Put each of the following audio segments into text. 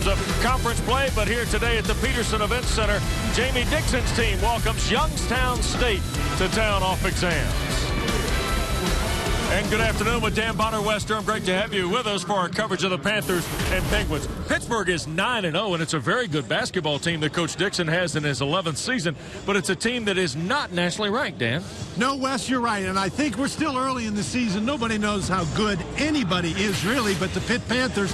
terms of conference play, but here today at the Peterson Event Center, Jamie Dixon's team welcomes Youngstown State to town off exams. And good afternoon with Dan Bonner, West Durham. Great to have you with us for our coverage of the Panthers and Penguins. Pittsburgh is 9-0, and it's a very good basketball team that Coach Dixon has in his 11th season, but it's a team that is not nationally ranked, Dan. No, Wes, you're right, and I think we're still early in the season. Nobody knows how good anybody is, really, but the Pitt Panthers,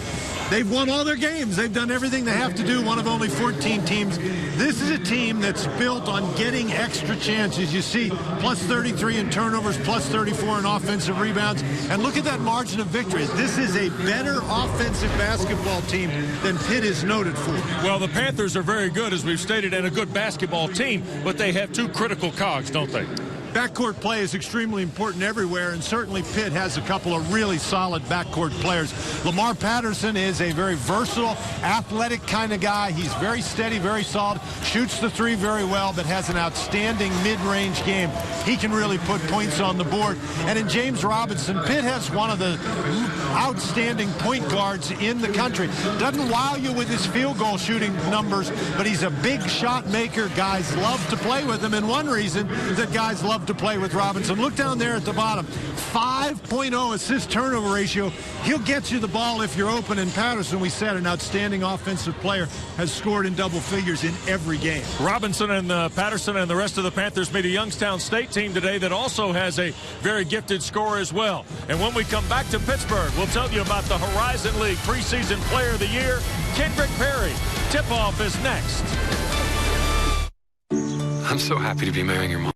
they've won all their games. They've done everything they have to do, one of only 14 teams. This is a team that's built on getting extra chances. You see, plus 33 in turnovers, plus 34 in offensive rebounds, and look at that margin of victory. This is a better offensive basketball team than Pitt is noted for. Well, the Panthers are very good, as we've stated, and a good basketball team, but they have two critical cogs, don't they? Backcourt play is extremely important everywhere, and certainly Pitt has a couple of really solid backcourt players. Lamar Patterson is a very versatile, athletic kind of guy. He's very steady, very solid, shoots the three very well, but has an outstanding mid-range game. He can really put points on the board. And in James Robinson, Pitt has one of the outstanding point guards in the country. Doesn't wow you with his field goal shooting numbers, but he's a big shot maker. Guys love to play with him, and one reason that guys love to play with Robinson. Look down there at the bottom. 5.0 assist turnover ratio. He'll get you the ball if you're open. And Patterson, we said, an outstanding offensive player, has scored in double figures in every game. Robinson and Patterson and the rest of the Panthers meet a Youngstown State team today that also has a very gifted scorer as well. And when we come back to Pittsburgh, we'll tell you about the Horizon League preseason player of the year, Kendrick Perry. Tip-off is next. I'm so happy to be marrying your mom.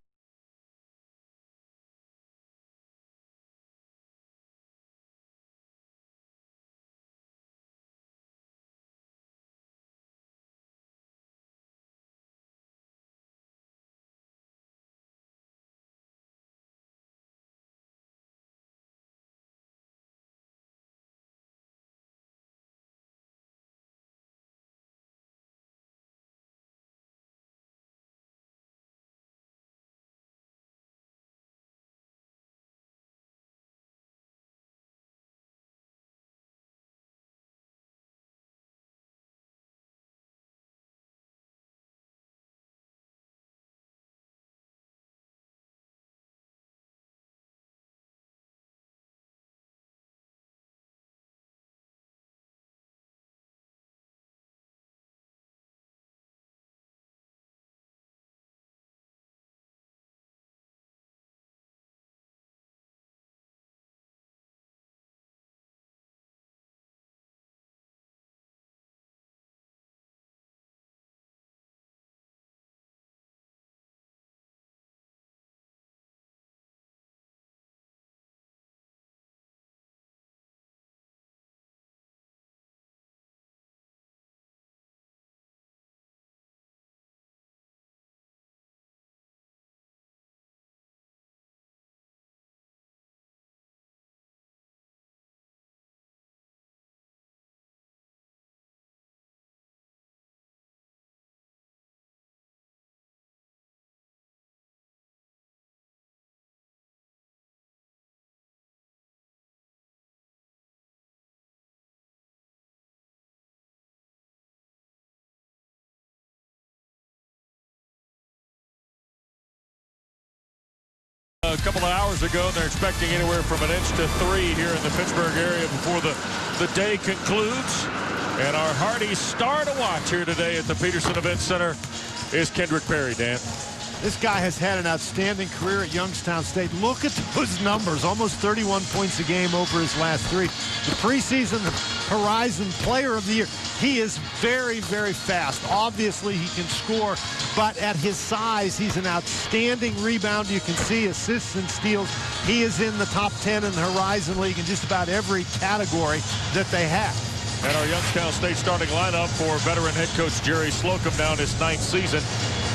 A couple of hours ago, they're expecting anywhere from 1 inch to 3 here in the Pittsburgh area before the day concludes. And our hearty star to watch here today at the Peterson Event Center is Kendrick Perry, Dan. This guy has had an outstanding career at Youngstown State. Look at those numbers, almost 31 points a game over his last 3. The preseason Horizon Player of the Year. He is very, very fast. Obviously, he can score, but at his size, he's an outstanding rebounder. You can see assists and steals. He is in the top 10 in the Horizon League in just about every category that they have. And our Youngstown State starting lineup for veteran head coach Jerry Slocum now in his 9th season.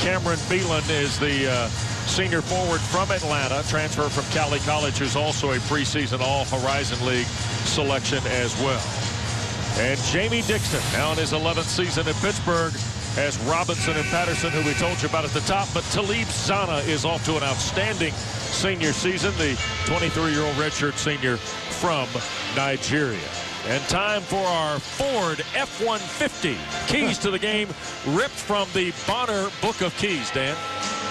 Cameron Beelan is the senior forward from Atlanta, transfer from Cali College, who's also a preseason All-Horizon League selection as well. And Jamie Dixon now in his 11th season in Pittsburgh has Robinson and Patterson, who we told you about at the top, but Talib Zana is off to an outstanding senior season, the 23-year-old redshirt senior from Nigeria. And time for our Ford F-150. Keys to the game ripped from the Bonner Book of Keys, Dan.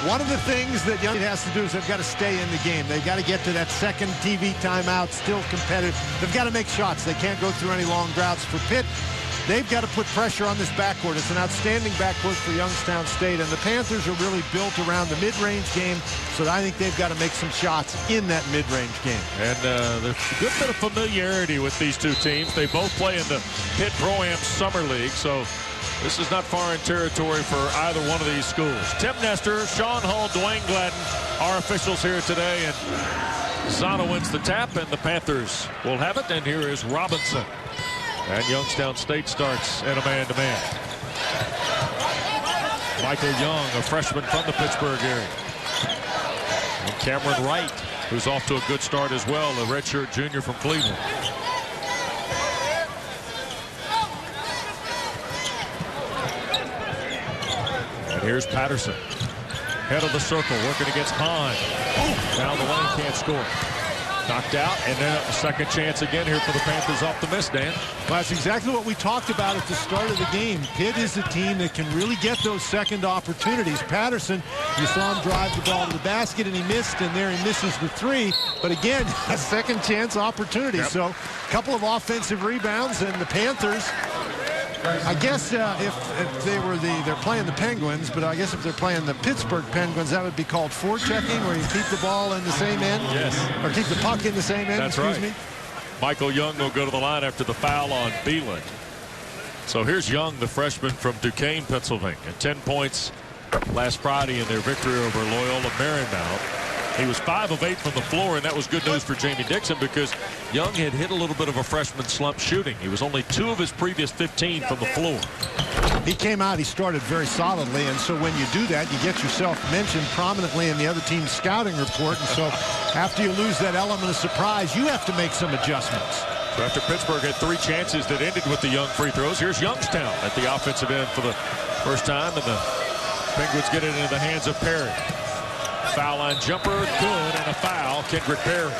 One of the things that Young has to do is they've got to stay in the game. They've got to get to that second TV timeout, still competitive. They've got to make shots. They can't go through any long droughts. For Pitt, they've got to put pressure on this backcourt. It's an outstanding backcourt for Youngstown State, and the Panthers are really built around the mid-range game, so I think they've got to make some shots in that mid-range game. And there's a good bit of familiarity with these two teams. They both play in the Pitt Pro-Am Summer League, so this is not foreign territory for either one of these schools. Tim Nestor, Sean Hull, Dwayne Gladden, our officials here today, and Zana wins the tap, and the Panthers will have it, and here is Robinson. And Youngstown State starts in a man-to-man. Michael Young, a freshman from the Pittsburgh area. And Cameron Wright, who's off to a good start as well, a redshirt junior from Cleveland. And here's Patterson. Head of the circle, working against Hahn. Down the lane, can't score. Knocked out, and then a second chance again here for the Panthers off the miss, Dan. Well, that's exactly what we talked about at the start of the game. Pitt is a team that can really get those second opportunities. Patterson, you saw him drive the ball to the basket, and he missed, and there he misses the three. But again, a second chance opportunity. Yep. So a couple of offensive rebounds, and the Panthers, I guess if they were they're playing the Penguins, but I guess if they're playing the Pittsburgh Penguins, that would be called forechecking, where you keep the ball in the same end. Yes. Or keep the puck in the same end. That's excuse right. me. Michael Young will go to the line after the foul on Beeland. So here's Young, the freshman from Duquesne, Pennsylvania. 10 points last Friday in their victory over Loyola Marymount. He was 5 of 8 from the floor, and that was good news for Jamie Dixon because Young had hit a little bit of a freshman slump shooting. He was only 2 of his previous 15 from the floor. He came out, he started very solidly, and so when you do that, you get yourself mentioned prominently in the other team's scouting report, and so after you lose that element of surprise, you have to make some adjustments. So after Pittsburgh had 3 chances that ended with the Young free throws, here's Youngstown at the offensive end for the first time, and the Penguins get it into the hands of Perry. Foul line jumper, good, and a foul, Kendrick Perry.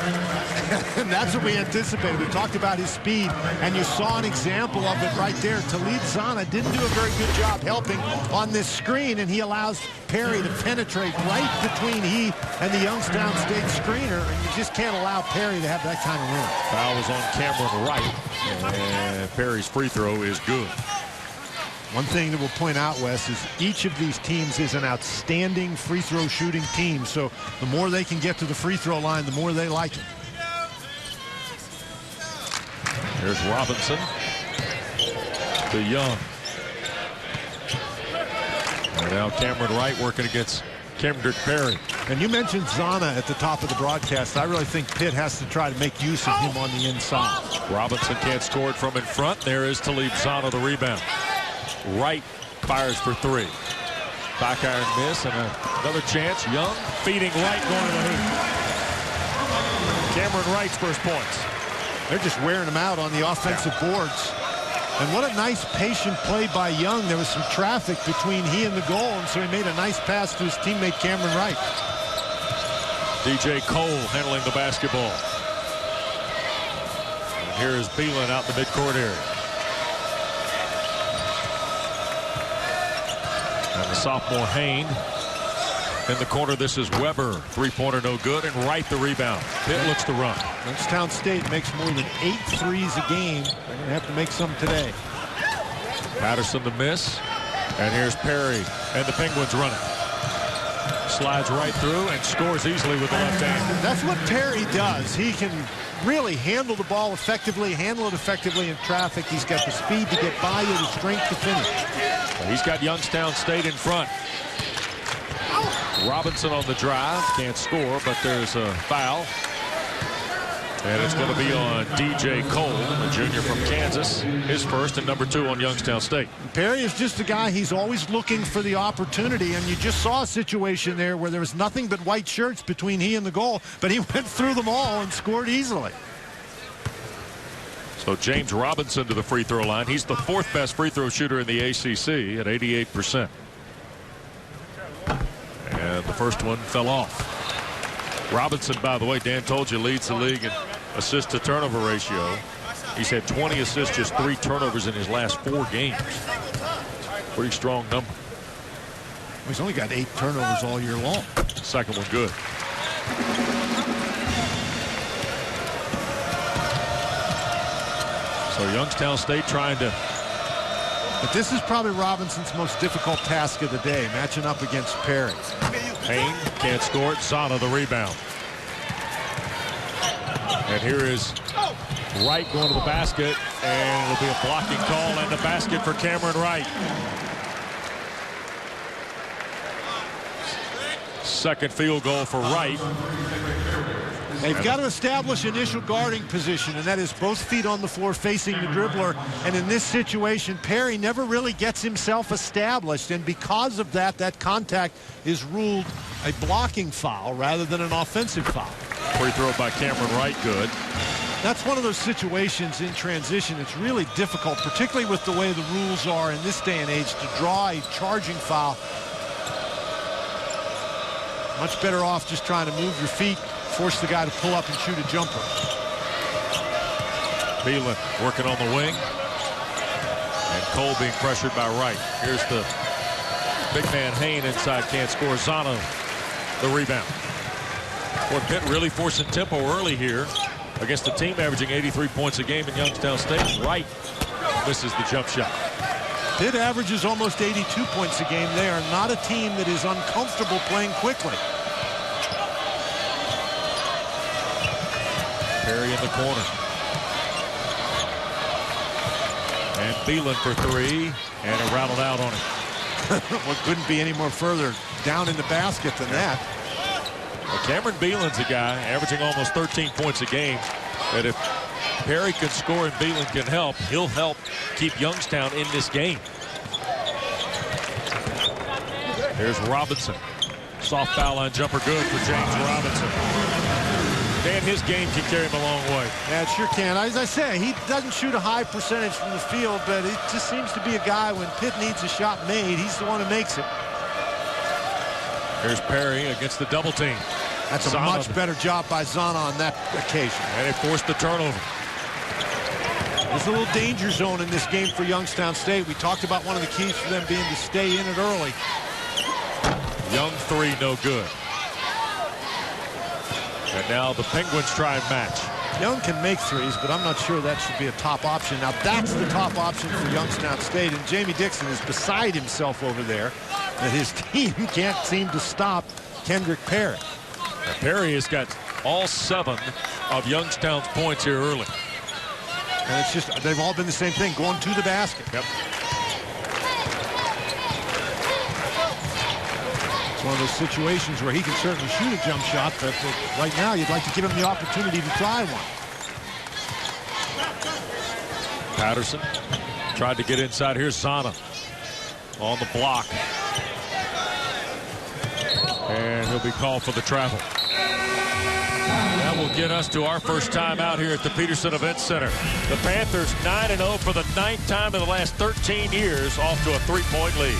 And that's what we anticipated. We talked about his speed, and you saw an example of it right there. Talib Zana didn't do a very good job helping on this screen, and he allows Perry to penetrate right between he and the Youngstown State screener, and you just can't allow Perry to have that kind of room. Foul was on Cameron Wright, and Perry's free throw is good. One thing that we'll point out, Wes, is each of these teams is an outstanding free throw shooting team. So the more they can get to the free throw line, the more they like it. Here's Robinson to Young. And now Cameron Wright working against Kendrick Perry. And you mentioned Zana at the top of the broadcast. I really think Pitt has to try to make use of him on the inside. Robinson can't score it from in front. There is Talib Zana, the rebound. Wright fires for 3. Back iron miss, and another chance. Young feeding Wright, going to the hoop. Cameron Wright's first points. They're just wearing him out on the offensive boards. And what a nice patient play by Young. There was some traffic between he and the goal, and so he made a nice pass to his teammate Cameron Wright. DJ Cole handling the basketball. And here is Beeland out in the midcourt area. And the sophomore Hain in the corner. This is Weber. 3-pointer no good, and Wright the rebound. Pitt looks to run. Youngstown State makes more than 8 threes a game. They're going to have to make some today. Patterson the miss. And here's Perry, and the Penguins running. Slides right through and scores easily with the left hand. That's what Perry does. He can really handle the ball effectively, handle it effectively in traffic. He's got the speed to get by you, the strength to finish. He's got Youngstown State in front. Robinson on the drive, can't score, but there's a foul. And it's going to be on DJ Cole, a junior from Kansas, his first and number 2 on Youngstown State. Perry is just a guy, he's always looking for the opportunity, and you just saw a situation there where there was nothing but white shirts between he and the goal, but he went through them all and scored easily. So James Robinson to the free throw line. He's the 4th best free throw shooter in the ACC at 88%. And the first one fell off. Robinson, by the way, Dan told you, leads the league in assist to turnover ratio. He's had 20 assists, just 3 turnovers in his last 4 games. Pretty strong number. He's only got 8 turnovers all year long. Second one good. So Youngstown State trying to. But this is probably Robinson's most difficult task of the day, matching up against Perry. Payne can't score it. Zana the rebound. And here is Wright going to the basket, and it'll be a blocking call and the basket for Cameron Wright. Second field goal for Wright. They've got to establish initial guarding position, and that is both feet on the floor facing the dribbler. And in this situation, Perry never really gets himself established, and because of that, that contact is ruled a blocking foul rather than an offensive foul. Free throw by Cameron Wright, good. That's one of those situations in transition. It's really difficult, particularly with the way the rules are in this day and age, to draw a charging foul. Much better off just trying to move your feet, force the guy to pull up and shoot a jumper. Beelan working on the wing. And Cole being pressured by Wright. Here's the big man Hayne inside, can't score. Zana the rebound. Boy, Pitt really forcing tempo early here against the team averaging 83 points a game in Youngstown State. Wright misses the jump shot. Pitt averages almost 82 points a game. They are not a team that is uncomfortable playing quickly. Perry in the corner. And Beelan for 3, and it rattled out on him. What couldn't be any more further down in the basket than that. Well, Cameron Beelan's a guy averaging almost 13 points a game. That if Perry can score and Beelan can help, he'll help keep Youngstown in this game. There's Robinson. Soft foul line jumper good for James Robinson. Dan, his game can carry him a long way. Yeah, it sure can. As I say, he doesn't shoot a high percentage from the field, but it just seems to be a guy when Pitt needs a shot made, he's the one who makes it. Here's Perry against the double team. That's a Zana. much better job by Zana on that occasion. And it forced the turnover. There's a little danger zone in this game for Youngstown State. We talked about one of the keys for them being to stay in it early. Young 3, no good. And now the Penguins try and match. Young can make threes, but I'm not sure that should be a top option. Now that's the top option for Youngstown State, and Jamie Dixon is beside himself over there that his team can't seem to stop Kendrick Perry. Now Perry has got all 7 of Youngstown's points here early. And it's just, they've all been the same thing, going to the basket. Yep. It's one of those situations where he can certainly shoot a jump shot, but right now you'd like to give him the opportunity to try one. Patterson tried to get inside. Here's Zana on the block. And he'll be called for the travel. That will get us to our first time out here at the Peterson Event Center. The Panthers 9-0 for the 9th time in the last 13 years, off to a 3-point lead.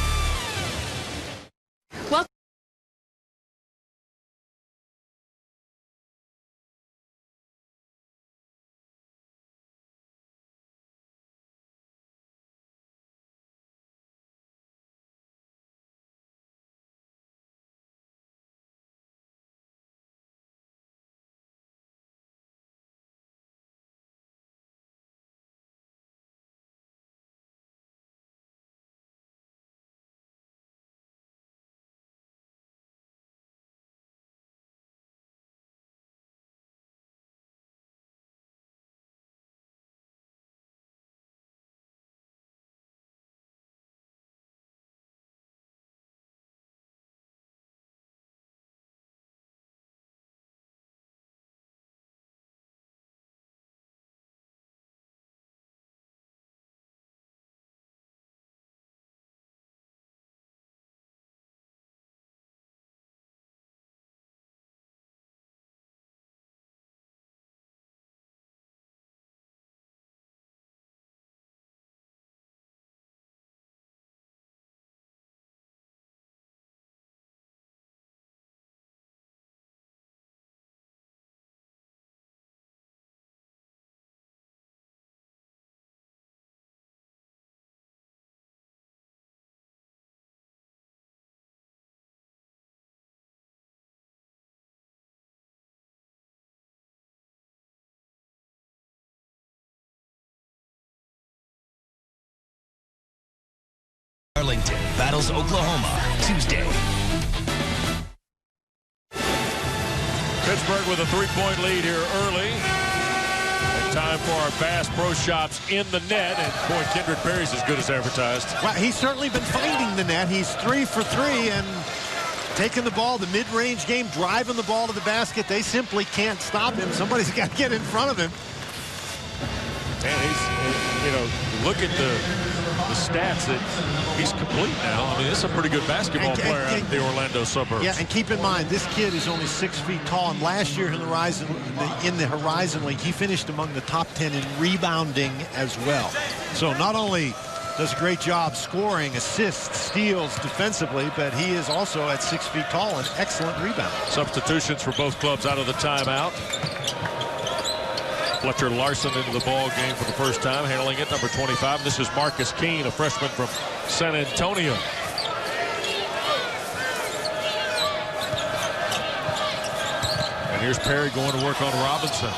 Arlington battles Oklahoma Tuesday. Pittsburgh with a 3-point lead here early. And time for our Bass Pro Shops in the net. And boy, Kendrick Perry's as good as advertised. Well, he's certainly been finding the net. He's 3 for 3 and taking the ball, the mid-range game, driving the ball to the basket. They simply can't stop him. Somebody's got to get in front of him. And he's, you know, look at the stats that he's complete now. I mean, this is a pretty good basketball player out of the Orlando suburbs. Yeah, and keep in mind, this kid is only 6 feet tall, and last year in the Horizon League, he finished among the top 10 in rebounding as well. So not only does a great job scoring, assists, steals defensively, but he is also at 6 feet tall an excellent rebounder. Substitutions for both clubs out of the timeout. Fletcher Larson into the ball game for the first time, handling it, number 25. This is Marcus Keene, a freshman from San Antonio. And here's Perry going to work on Robinson.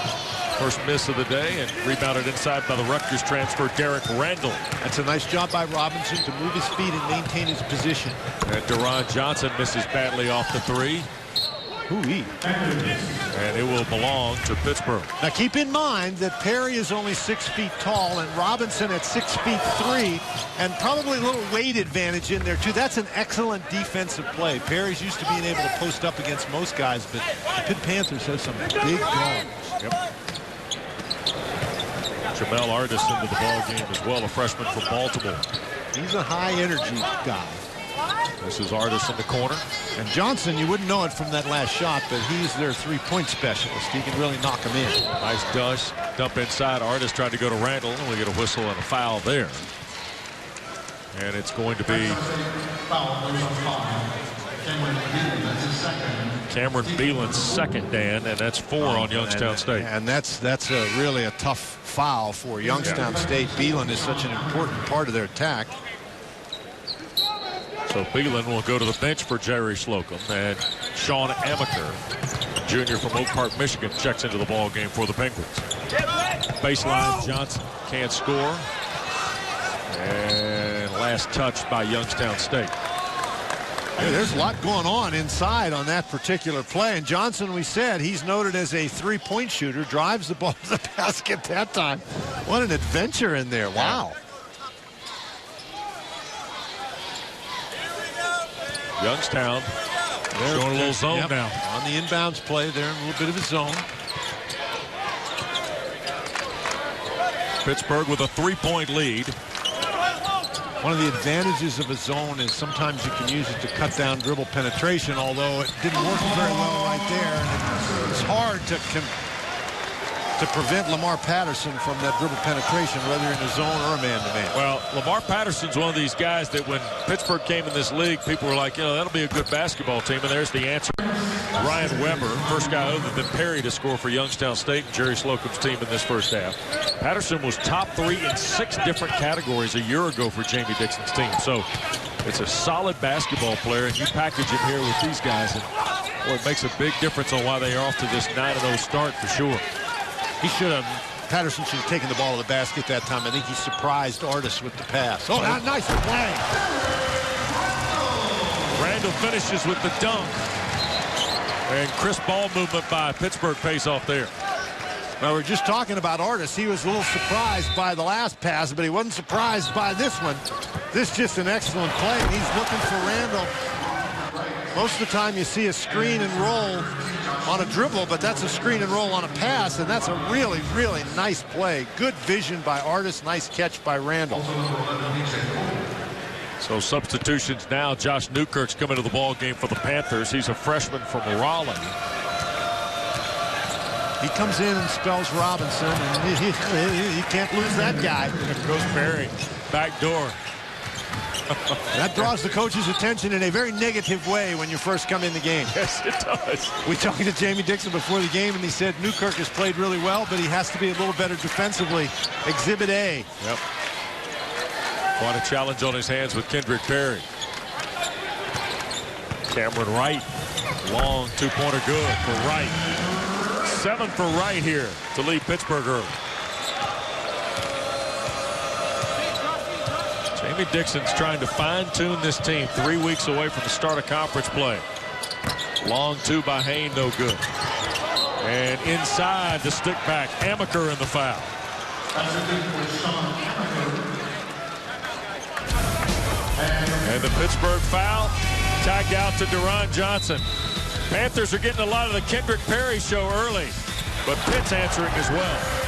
First miss of the day, and rebounded inside by the Rutgers transfer Derek Randall. That's a nice job by Robinson to move his feet and maintain his position. And Deron Johnson misses badly off the three. Ooh-wee. And it will belong to Pittsburgh. Now keep in mind that Perry is only 6 feet tall and Robinson at 6 feet 3, and probably a little weight advantage in there too. That's an excellent defensive play. Perry's used to being able to post up against most guys, but the Pitt Panthers have some big guards. Yep. Jamel Artis into the ball game as well, a freshman from Baltimore. He's a high energy guy. This is Artis in the corner. And Johnson, you wouldn't know it from that last shot, but he's their three-point specialist. He can really knock them in. Nice dump inside. Artis tried to go to Randall, and we get a whistle and a foul there. And it's going to be Cameron Beeland's second, Dan, and that's 4 on Youngstown State. And that's really a tough foul for Youngstown State. Beeland is such an important part of their attack. So Beeland will go to the bench for Jerry Slocum, and Sean Amaker, junior from Oak Park, Michigan, checks into the ball game for the Penguins. Baseline, Johnson can't score. And last touch by Youngstown State. Hey, there's a lot going on inside on that particular play. And Johnson, we said, he's noted as a three-point shooter, drives the ball to the basket that time. What an adventure in there. Wow. Youngstown showing a little zone now. On the inbounds play, they're in a little bit of a zone. Pittsburgh with a 3-point lead. One of the advantages of a zone is sometimes you can use it to cut down dribble penetration, although it didn't work very well right there. And it's hard to prevent Lamar Patterson from that dribble penetration, whether in a zone or a man-to-man. Well, Lamar Patterson's one of these guys that when Pittsburgh came in this league, people were like, you know, that'll be a good basketball team. And there's the answer. Ryan Weber, first guy other than Perry to score for Youngstown State, Jerry Slocum's team in this first half. Patterson was top 3 in 6 different categories a year ago for Jamie Dixon's team. So it's a solid basketball player, and you package him here with these guys, and boy, it makes a big difference on why they are off to this 9-0 start for sure. Patterson should have taken the ball to the basket that time. I think he surprised Artis with the pass. Oh, nice play. Randall finishes with the dunk. And crisp ball movement by Pittsburgh pays off there. Well, we're just talking about Artis. He was a little surprised by the last pass, but he wasn't surprised by this one. This is just an excellent play, and he's looking for Randall. Most of the time you see a screen and roll on a dribble, but that's a screen and roll on a pass, and that's a really, really nice play. Good vision by Artis, nice catch by Randall. So substitutions now. Josh Newkirk's coming to the ball game for the Panthers. He's a freshman from Raleigh. He comes in and spells Robinson, and he can't lose that guy. There goes Perry. Back door. That draws the coach's attention in a very negative way when you first come in the game. Yes, it does. We talked to Jamie Dixon before the game, and he said Newkirk has played really well, but he has to be a little better defensively. Exhibit A. Yep. Quite a challenge on his hands with Kendrick Perry. Cameron Wright. Long two-pointer good for Wright. 7 for Wright here to lead Pittsburgh early. Jamie Dixon's trying to fine-tune this team 3 weeks away from the start of conference play. Long two by Hayne, no good. And inside the stick back, Amaker in the foul. And the Pittsburgh foul tagged out to Deron Johnson. Panthers are getting a lot of the Kendrick Perry show early, but Pitt's answering as well.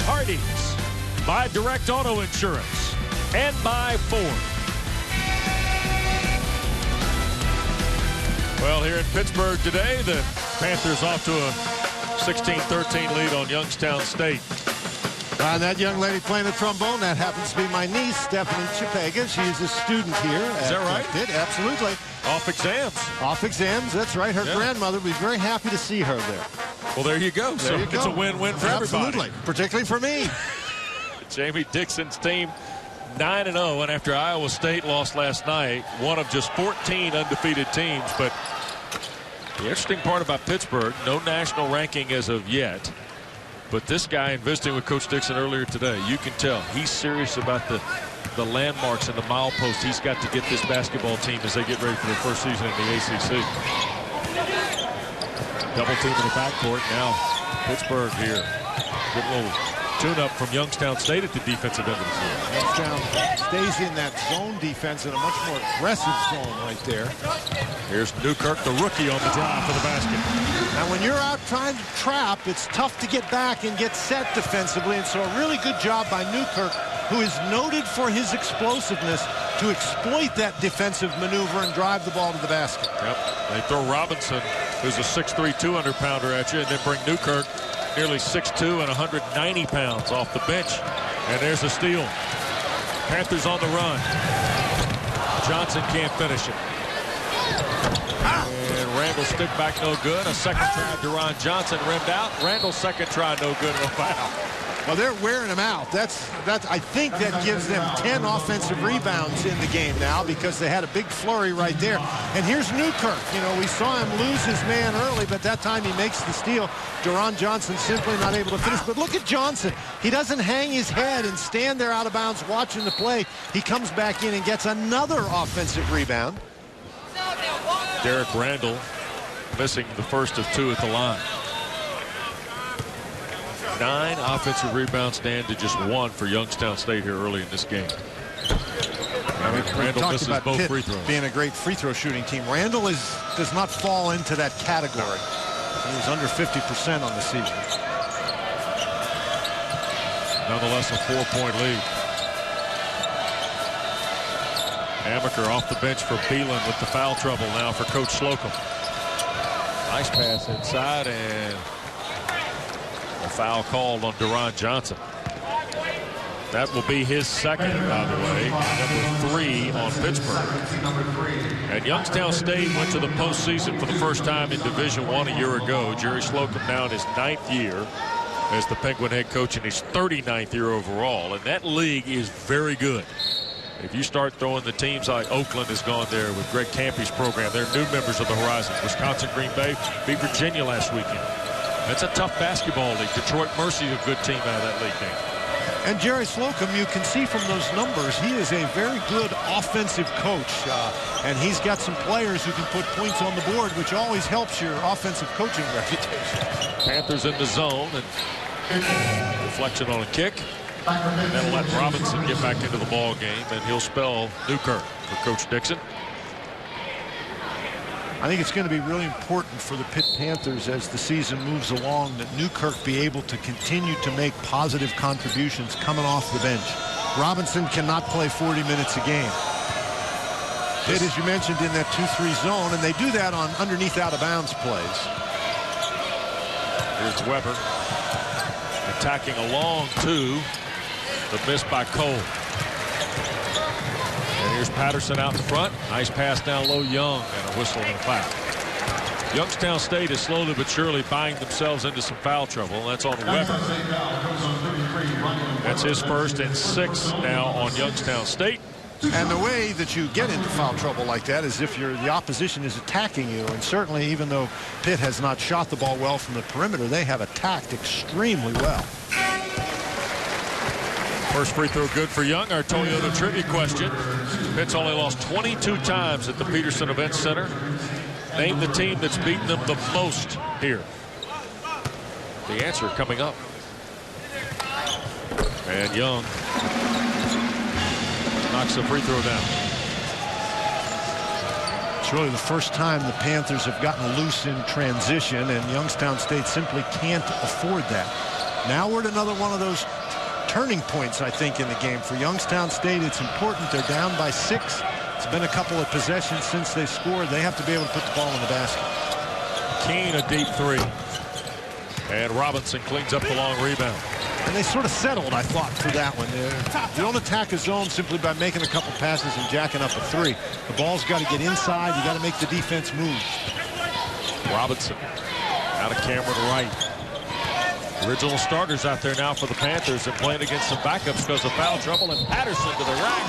Hardee's, by Direct Auto Insurance, and by Ford. Well, here in Pittsburgh today, the Panthers off to a 16-13 lead on Youngstown State. That young lady playing the trombone, that happens to be my niece, Stephanie Chapega. She's a student here. Is that right? Pitt, absolutely. Off exams. Off exams, that's right. Her grandmother would be very happy to see her there. Well, there you go. So it's a win-win for everybody. Absolutely, particularly for me. Jamie Dixon's team 9-0, and after Iowa State lost last night, one of just 14 undefeated teams. But the interesting part about Pittsburgh, no national ranking as of yet. But this guy, in visiting with Coach Dixon earlier today, you can tell he's serious about the landmarks and the milepost he's got to get this basketball team as they get ready for their first season in the ACC. Double team in the backcourt. Now Pittsburgh here. Good little tune-up from Youngstown State at the defensive end of the floor. Youngstown stays in that zone defense in a much more aggressive zone right there. Here's Newkirk, the rookie, on the drive for the basket. Now, when you're out trying to trap, it's tough to get back and get set defensively, and so a really good job by Newkirk, who is noted for his explosiveness, to exploit that defensive maneuver and drive the ball to the basket. Yep. They throw Robinson, who's a 6'3", 200-pounder at you, and then bring Newkirk, nearly 6'2" and 190 pounds, off the bench. And there's a steal. Panthers on the run. Johnson can't finish it. And Randall's stick back no good. A second try, Deron Johnson rimmed out. Randall's second try no good, and a foul. Well, they're wearing him out. I think that gives them 10 offensive rebounds in the game now, because they had a big flurry right there. And here's Newkirk. You know, we saw him lose his man early, but that time he makes the steal. Deron Johnson simply not able to finish. But look at Johnson. He doesn't hang his head and stand there out of bounds watching the play. He comes back in and gets another offensive rebound. Derek Randall missing the first of two at the line. 9 offensive rebounds stand to just 1 for Youngstown State here early in this game. Randall misses both free throws. Being a great free throw shooting team. Randall does not fall into that category. He was under 50% on the season. Nonetheless, a 4-point lead. Amaker off the bench for Beelan with the foul trouble now for Coach Slocum. Nice pass inside, and a foul called on Deron Johnson. That will be his second, by the way, number 3 on Pittsburgh. And Youngstown State went to the postseason for the first time in Division I a year ago. Jerry Slocum now in his 9th year as the Penguin head coach in his 39th year overall. And that league is very good. If you start throwing the teams like Oakland has gone there with Greg Campy's program, they're new members of the Horizon. Wisconsin, Green Bay beat Virginia last weekend. That's a tough basketball league. Detroit Mercy, a good team out of that league game. And Jerry Slocum, you can see from those numbers, he is a very good offensive coach. And he's got some players who can put points on the board, which always helps your offensive coaching reputation. Panthers in the zone, and deflection on a kick. And that'll let Robinson get back into the ball game, and he'll spell Newkirk for Coach Dixon. I think it's going to be really important for the Pitt Panthers as the season moves along that Newkirk be able to continue to make positive contributions coming off the bench. Robinson cannot play 40 minutes a game. Pitt, as you mentioned, in that 2-3 zone, and they do that on underneath out-of-bounds plays. Here's Weber attacking a long 2. The miss by Cole. And here's Patterson out in front. Nice pass down low, Young, and a whistle and a foul. Youngstown State is slowly but surely buying themselves into some foul trouble. That's on Weber. That's his first and 6th now on Youngstown State. And the way that you get into foul trouble like that is if the opposition is attacking you. And certainly, even though Pitt has not shot the ball well from the perimeter, they have attacked extremely well. First free throw good for Young. Our Toyota trivia question. Pitt's only lost 22 times at the Peterson Event Center. Name the team that's beaten them the most here. The answer coming up. And Young knocks the free throw down. It's really the first time the Panthers have gotten loose in transition, and Youngstown State simply can't afford that. Now we're at another one of those turning points, I think, in the game. For Youngstown State, it's important. They're down by 6. It's been a couple of possessions since they scored. They have to be able to put the ball in the basket. Keene, a deep 3. And Robinson cleans up the long rebound. And they sort of settled, I thought, for that one. You don't attack a zone simply by making a couple passes and jacking up a 3. The ball's got to get inside. You got to make the defense move. Robinson out of Cameron Wright. Original starters out there now for the Panthers and playing against some backups because of foul trouble. And Patterson to the rack,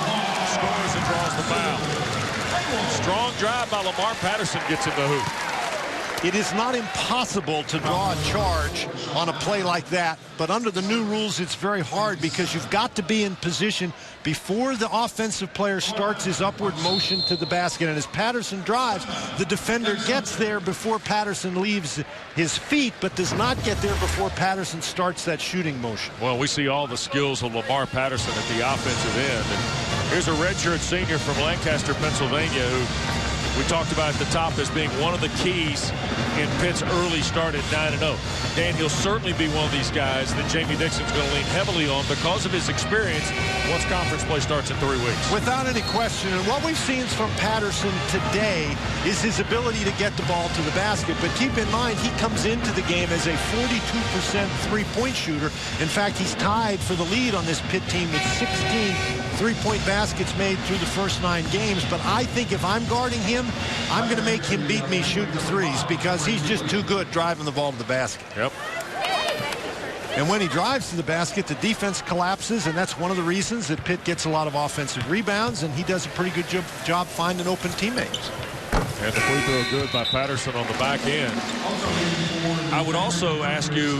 scores and draws the foul. Strong drive by Lamar Patterson, gets in the hoop. It is not impossible to draw a charge on a play like that, but under the new rules, it's very hard because you've got to be in position before the offensive player starts his upward motion to the basket. And as Patterson drives, the defender gets there before Patterson leaves his feet, but does not get there before Patterson starts that shooting motion. Well, we see all the skills of Lamar Patterson at the offensive end. And here's a redshirt senior from Lancaster, Pennsylvania, who we talked about at the top as being one of the keys in Pitt's early start at 9-0. Dan, he'll certainly be one of these guys that Jamie Dixon's going to lean heavily on because of his experience once conference play starts in 3 weeks. Without any question. And what we've seen from Patterson today is his ability to get the ball to the basket. But keep in mind, he comes into the game as a 42% three-point shooter. In fact, he's tied for the lead on this Pitt team with 16 three-point baskets made through the first 9 games. But I think if I'm guarding him, I'm going to make him beat me shooting threes because he's just too good driving the ball to the basket. Yep. And when he drives to the basket, the defense collapses, and that's one of the reasons that Pitt gets a lot of offensive rebounds, and he does a pretty good job finding open teammates. And the free throw good by Patterson on the back end. I would also ask you,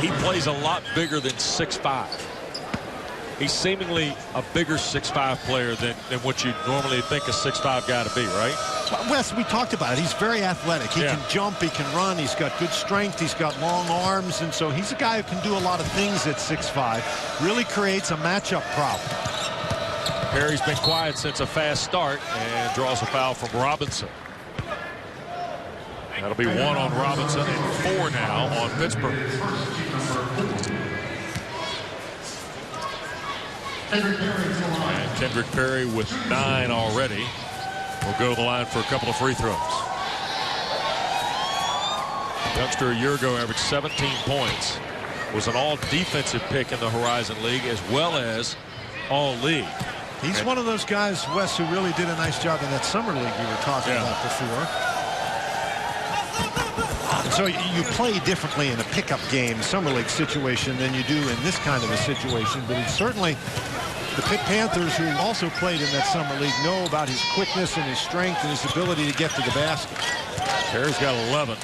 he plays a lot bigger than 6'5". He's seemingly a bigger 6'5" player than what you normally think a 6'5" guy to be, right? Wes, we talked about it. He's very athletic. He can jump, he can run, he's got good strength, he's got long arms, and so he's a guy who can do a lot of things at 6'5". Really creates a matchup problem. Perry's been quiet since a fast start and draws a foul from Robinson. That'll be 1 on Robinson and 4 now on Pittsburgh. And Kendrick Perry with 9 already will go to the line for a couple of free throws. Youngster a year ago averaged 17 points. Was an all-defensive pick in the Horizon League as well as all-league. He's one of those guys, Wes, who really did a nice job in that summer league we were talking about before. And so you play differently in a pickup game, summer league situation, than you do in this kind of a situation. But it's certainly the Pitt Panthers, who also played in that summer league, know about his quickness and his strength and his ability to get to the basket. Perry's got 11.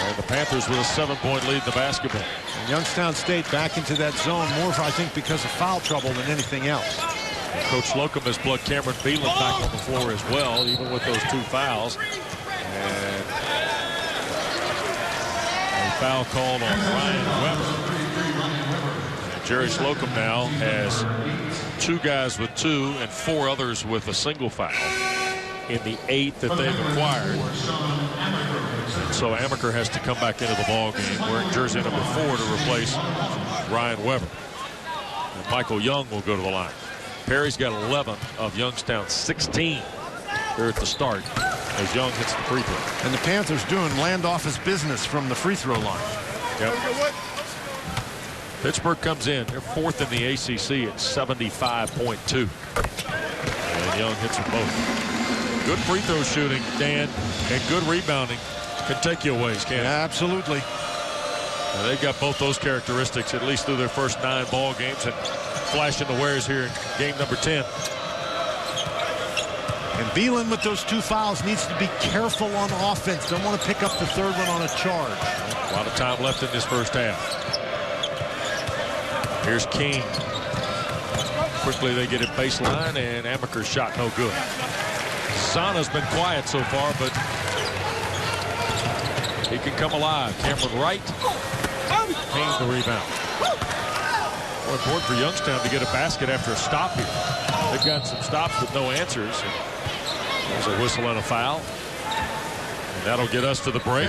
And the Panthers with a 7-point lead in the basketball. And Youngstown State back into that zone more, I think, because of foul trouble than anything else. And Coach Slocum has plugged Cameron Beelan back on the floor as well, even with those 2 fouls. And a foul called on Ryan Weber. And Jerry Slocum now has 2 guys with 2 and 4 others with a single foul in the 8 that they've acquired. And so Amaker has to come back into the ball game wearing jersey number 4 to replace Ryan Weber. And Michael Young will go to the line. Perry's got 11 of Youngstown's 16 here at the start as Young hits the free throw. And the Panthers doing Landolph's business from the free throw line. Yep. Pittsburgh comes in. They're 4th in the ACC at 75.2. And Young hits them both. Good free throw shooting, Dan, and good rebounding can take you a ways, can't it? Absolutely. Now, they've got both those characteristics at least through their first 9 ball games, and flashing the wares here in game number 10. And Beelan with those 2 fouls needs to be careful on offense. Don't want to pick up the 3rd one on a charge. A lot of time left in this first half. Here's King. Quickly they get it baseline, and Amaker's shot no good. Sana's been quiet so far, but he can come alive. Cameron Wright. King the rebound. More important for Youngstown to get a basket after a stop here. They've got some stops with no answers. There's a whistle and a foul. And that'll get us to the break.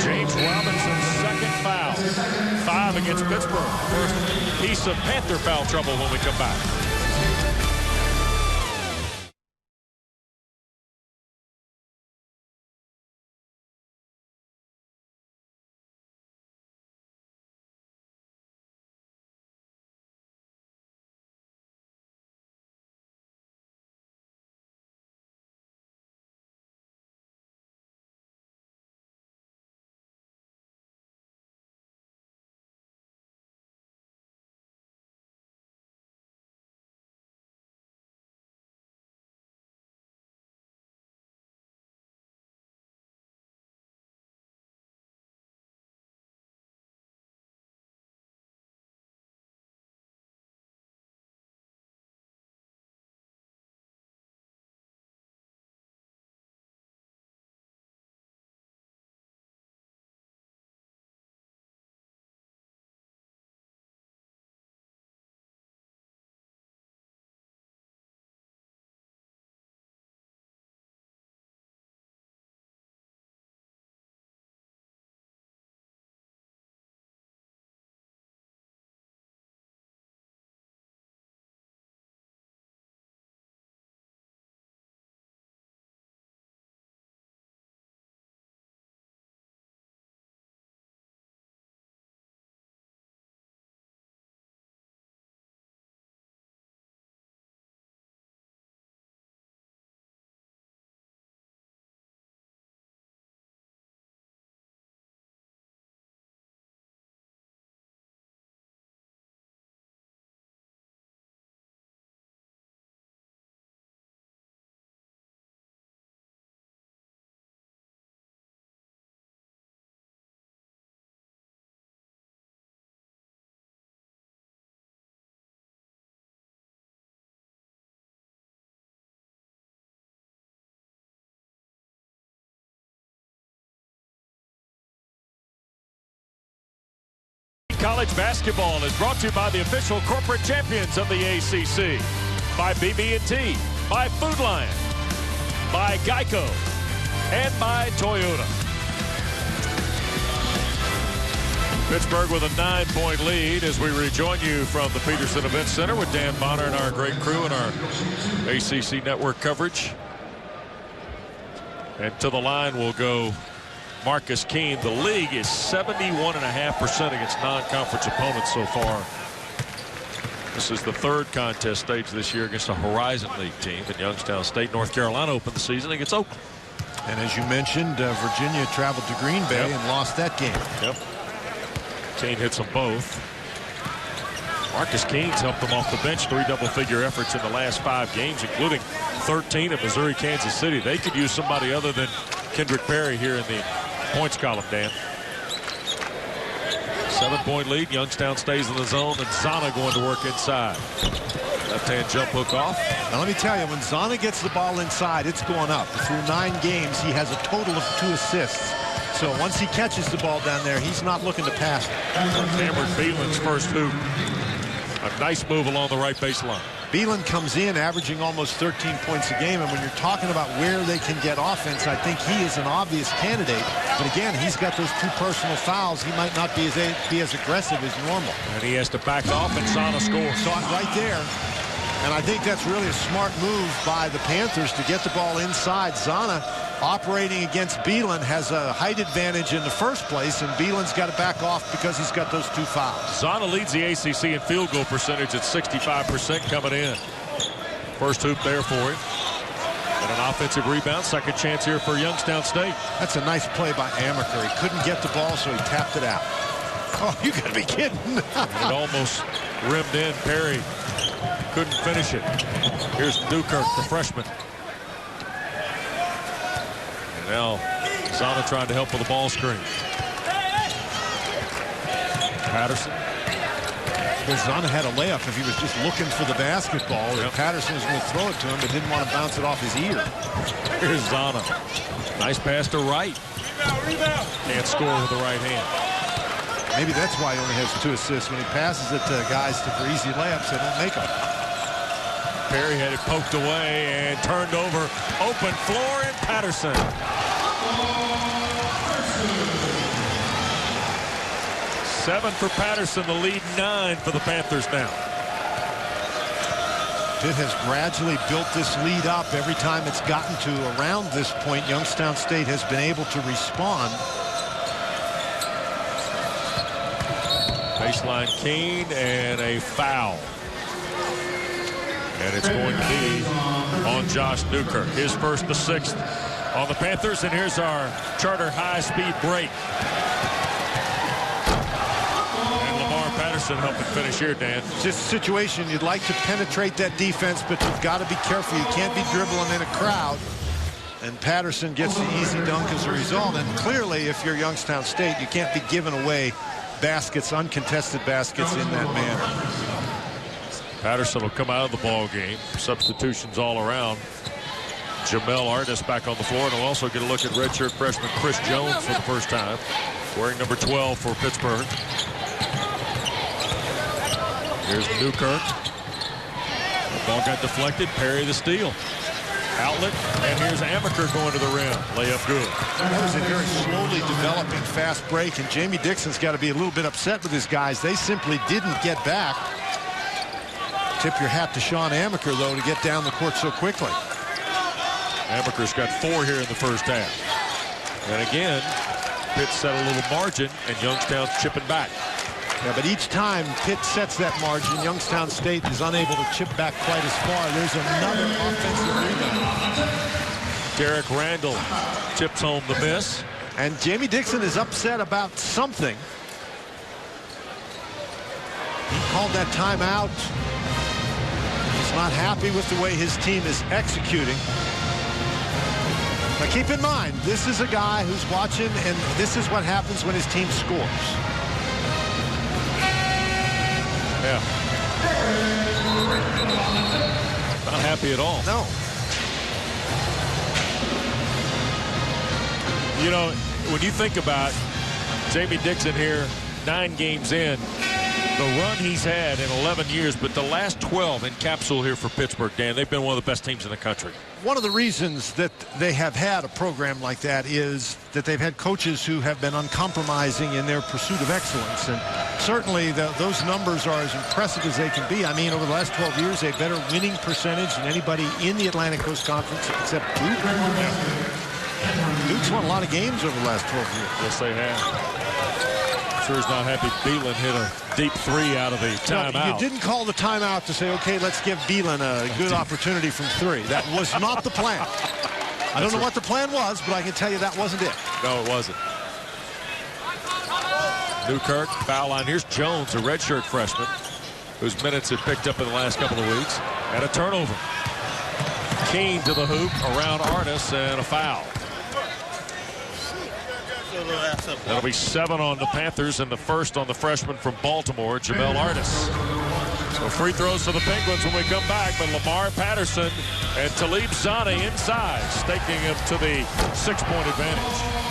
James Robinson's 2nd foul. 5 against Pittsburgh. First piece of Panther foul trouble when we come back. College basketball is brought to you by the official corporate champions of the ACC, by BB&T, by Food Lion, by Geico, and by Toyota. Pittsburgh with a 9-point lead as we rejoin you from the Peterson Event Center with Dan Bonner and our great crew and our ACC network coverage. And to the line will go Marcus Keene. The league is 71.5% against non-conference opponents so far. This is the third contest stage this year against a Horizon League team. And Youngstown State, North Carolina opened the season against Oakland. And as you mentioned, Virginia traveled to Green Bay and lost that game. Yep. Keene hits them both. Marcus Keene's helped them off the bench 3 double-figure efforts in the last 5 games, including 13 at Missouri, Kansas City. They could use somebody other than Kendrick Perry here in the points column, Dan. 7-point lead. Youngstown stays in the zone, and Zana going to work inside. Left-hand jump hook off. Now let me tell you, when Zana gets the ball inside, it's going up. Through 9 games, he has a total of 2 assists. So once he catches the ball down there, he's not looking to pass it. Cameron Beeland's first hoop. A nice move along the right baseline. Beeland comes in averaging almost 13 points a game, and when you're talking about where they can get offense, I think he is an obvious candidate. But again, he's got those 2 personal fouls. He might not be as aggressive as normal. And he has to back off, and Zana scores. Saw it right there. And I think that's really a smart move by the Panthers to get the ball inside. Zana, operating against Beeland, has a height advantage in the first place, and Beeland's got to back off because he's got those 2 fouls. Zana leads the ACC in field goal percentage at 65% coming in. First hoop there for him. And an offensive rebound. Second chance here for Youngstown State. That's a nice play by Amaker. He couldn't get the ball, so he tapped it out. Oh, you gotta be kidding. It almost rimmed in. Perry couldn't finish it. Here's Newkirk, the freshman. And now Zana trying to help with the ball screen. Patterson. Zana had a layup if he was just looking for the basketball. Yep. Patterson was going to throw it to him, but didn't want to bounce it off his ear. Here's Zana. Nice pass to Wright. Can't score with the right hand. Maybe that's why he only has 2 assists. When he passes it to guys for easy layups, they don't make them. Perry had it poked away and turned over. Open floor, and Patterson. Seven for Patterson, the lead 9 for the Panthers now. Pitt has gradually built this lead up. Every time it's gotten to around this point, Youngstown State has been able to respond. Baseline Keene and a foul. And it's going to be on Josh Newkirk. His first, the 6th on the Panthers. And here's our charter high-speed break. And Lamar Patterson helping finish here, Dan. It's just a situation you'd like to penetrate that defense, but you've got to be careful. You can't be dribbling in a crowd. And Patterson gets the easy dunk as a result. And clearly, if you're Youngstown State, you can't be giving away baskets, uncontested baskets in that manner. Patterson will come out of the ball game. Substitutions all around. Jamel Artis back on the floor, and we'll also get a look at redshirt freshman Chris Jones for the first time, wearing number 12 for Pittsburgh. Here's Newkirk. The ball got deflected. Perry the steal. Outlet, and here's Amaker going to the rim. Layup good. That was a very slowly developing fast break, and Jamie Dixon's got to be a little bit upset with his guys. They simply didn't get back. Tip your hat to Sean Amaker, though, to get down the court so quickly. Amaker's got 4 here in the first half. And again, Pitt set a little margin, and Youngstown's chipping back. Yeah, but each time Pitt sets that margin, Youngstown State is unable to chip back quite as far. There's another offensive rebound. Derek Randall tips home the miss. And Jamie Dixon is upset about something. He called that timeout. He's not happy with the way his team is executing. Now keep in mind, this is a guy who's watching, and this is what happens when his team scores. Yeah. Not happy at all. No. You know, when you think about Jamie Dixon here, 9 games in, the run he's had in 11 years, but the last 12 in capsule here for Pittsburgh, Dan, they've been one of the best teams in the country. one of the reasons that they have had a program like that is that they've had coaches who have been uncompromising in their pursuit of excellence. And certainly those numbers are as impressive as they can be. I mean, over the last 12 years, they have better winning percentage than anybody in the Atlantic Coast Conference except Duke. Duke's won a lot of games over the last 12 years. Yes, they have. Sure is not happy Beelan hit a deep three out of the timeout. No, you didn't call the timeout to say, okay, let's give Beelan a good opportunity from three. That was not the plan. I don't know what the plan was, but I can tell you that wasn't it. No, it wasn't. Newkirk, foul line. Here's Jones, a redshirt freshman, whose minutes have picked up in the last couple of weeks. And a turnover. Keene to the hoop around Artis, and a foul. That'll be 7 on the Panthers and the first on the freshman from Baltimore, Jamel Artis. So free throws for the Penguins when we come back, but Lamar Patterson and Talib Zaneh inside, staking him to the 6-point advantage.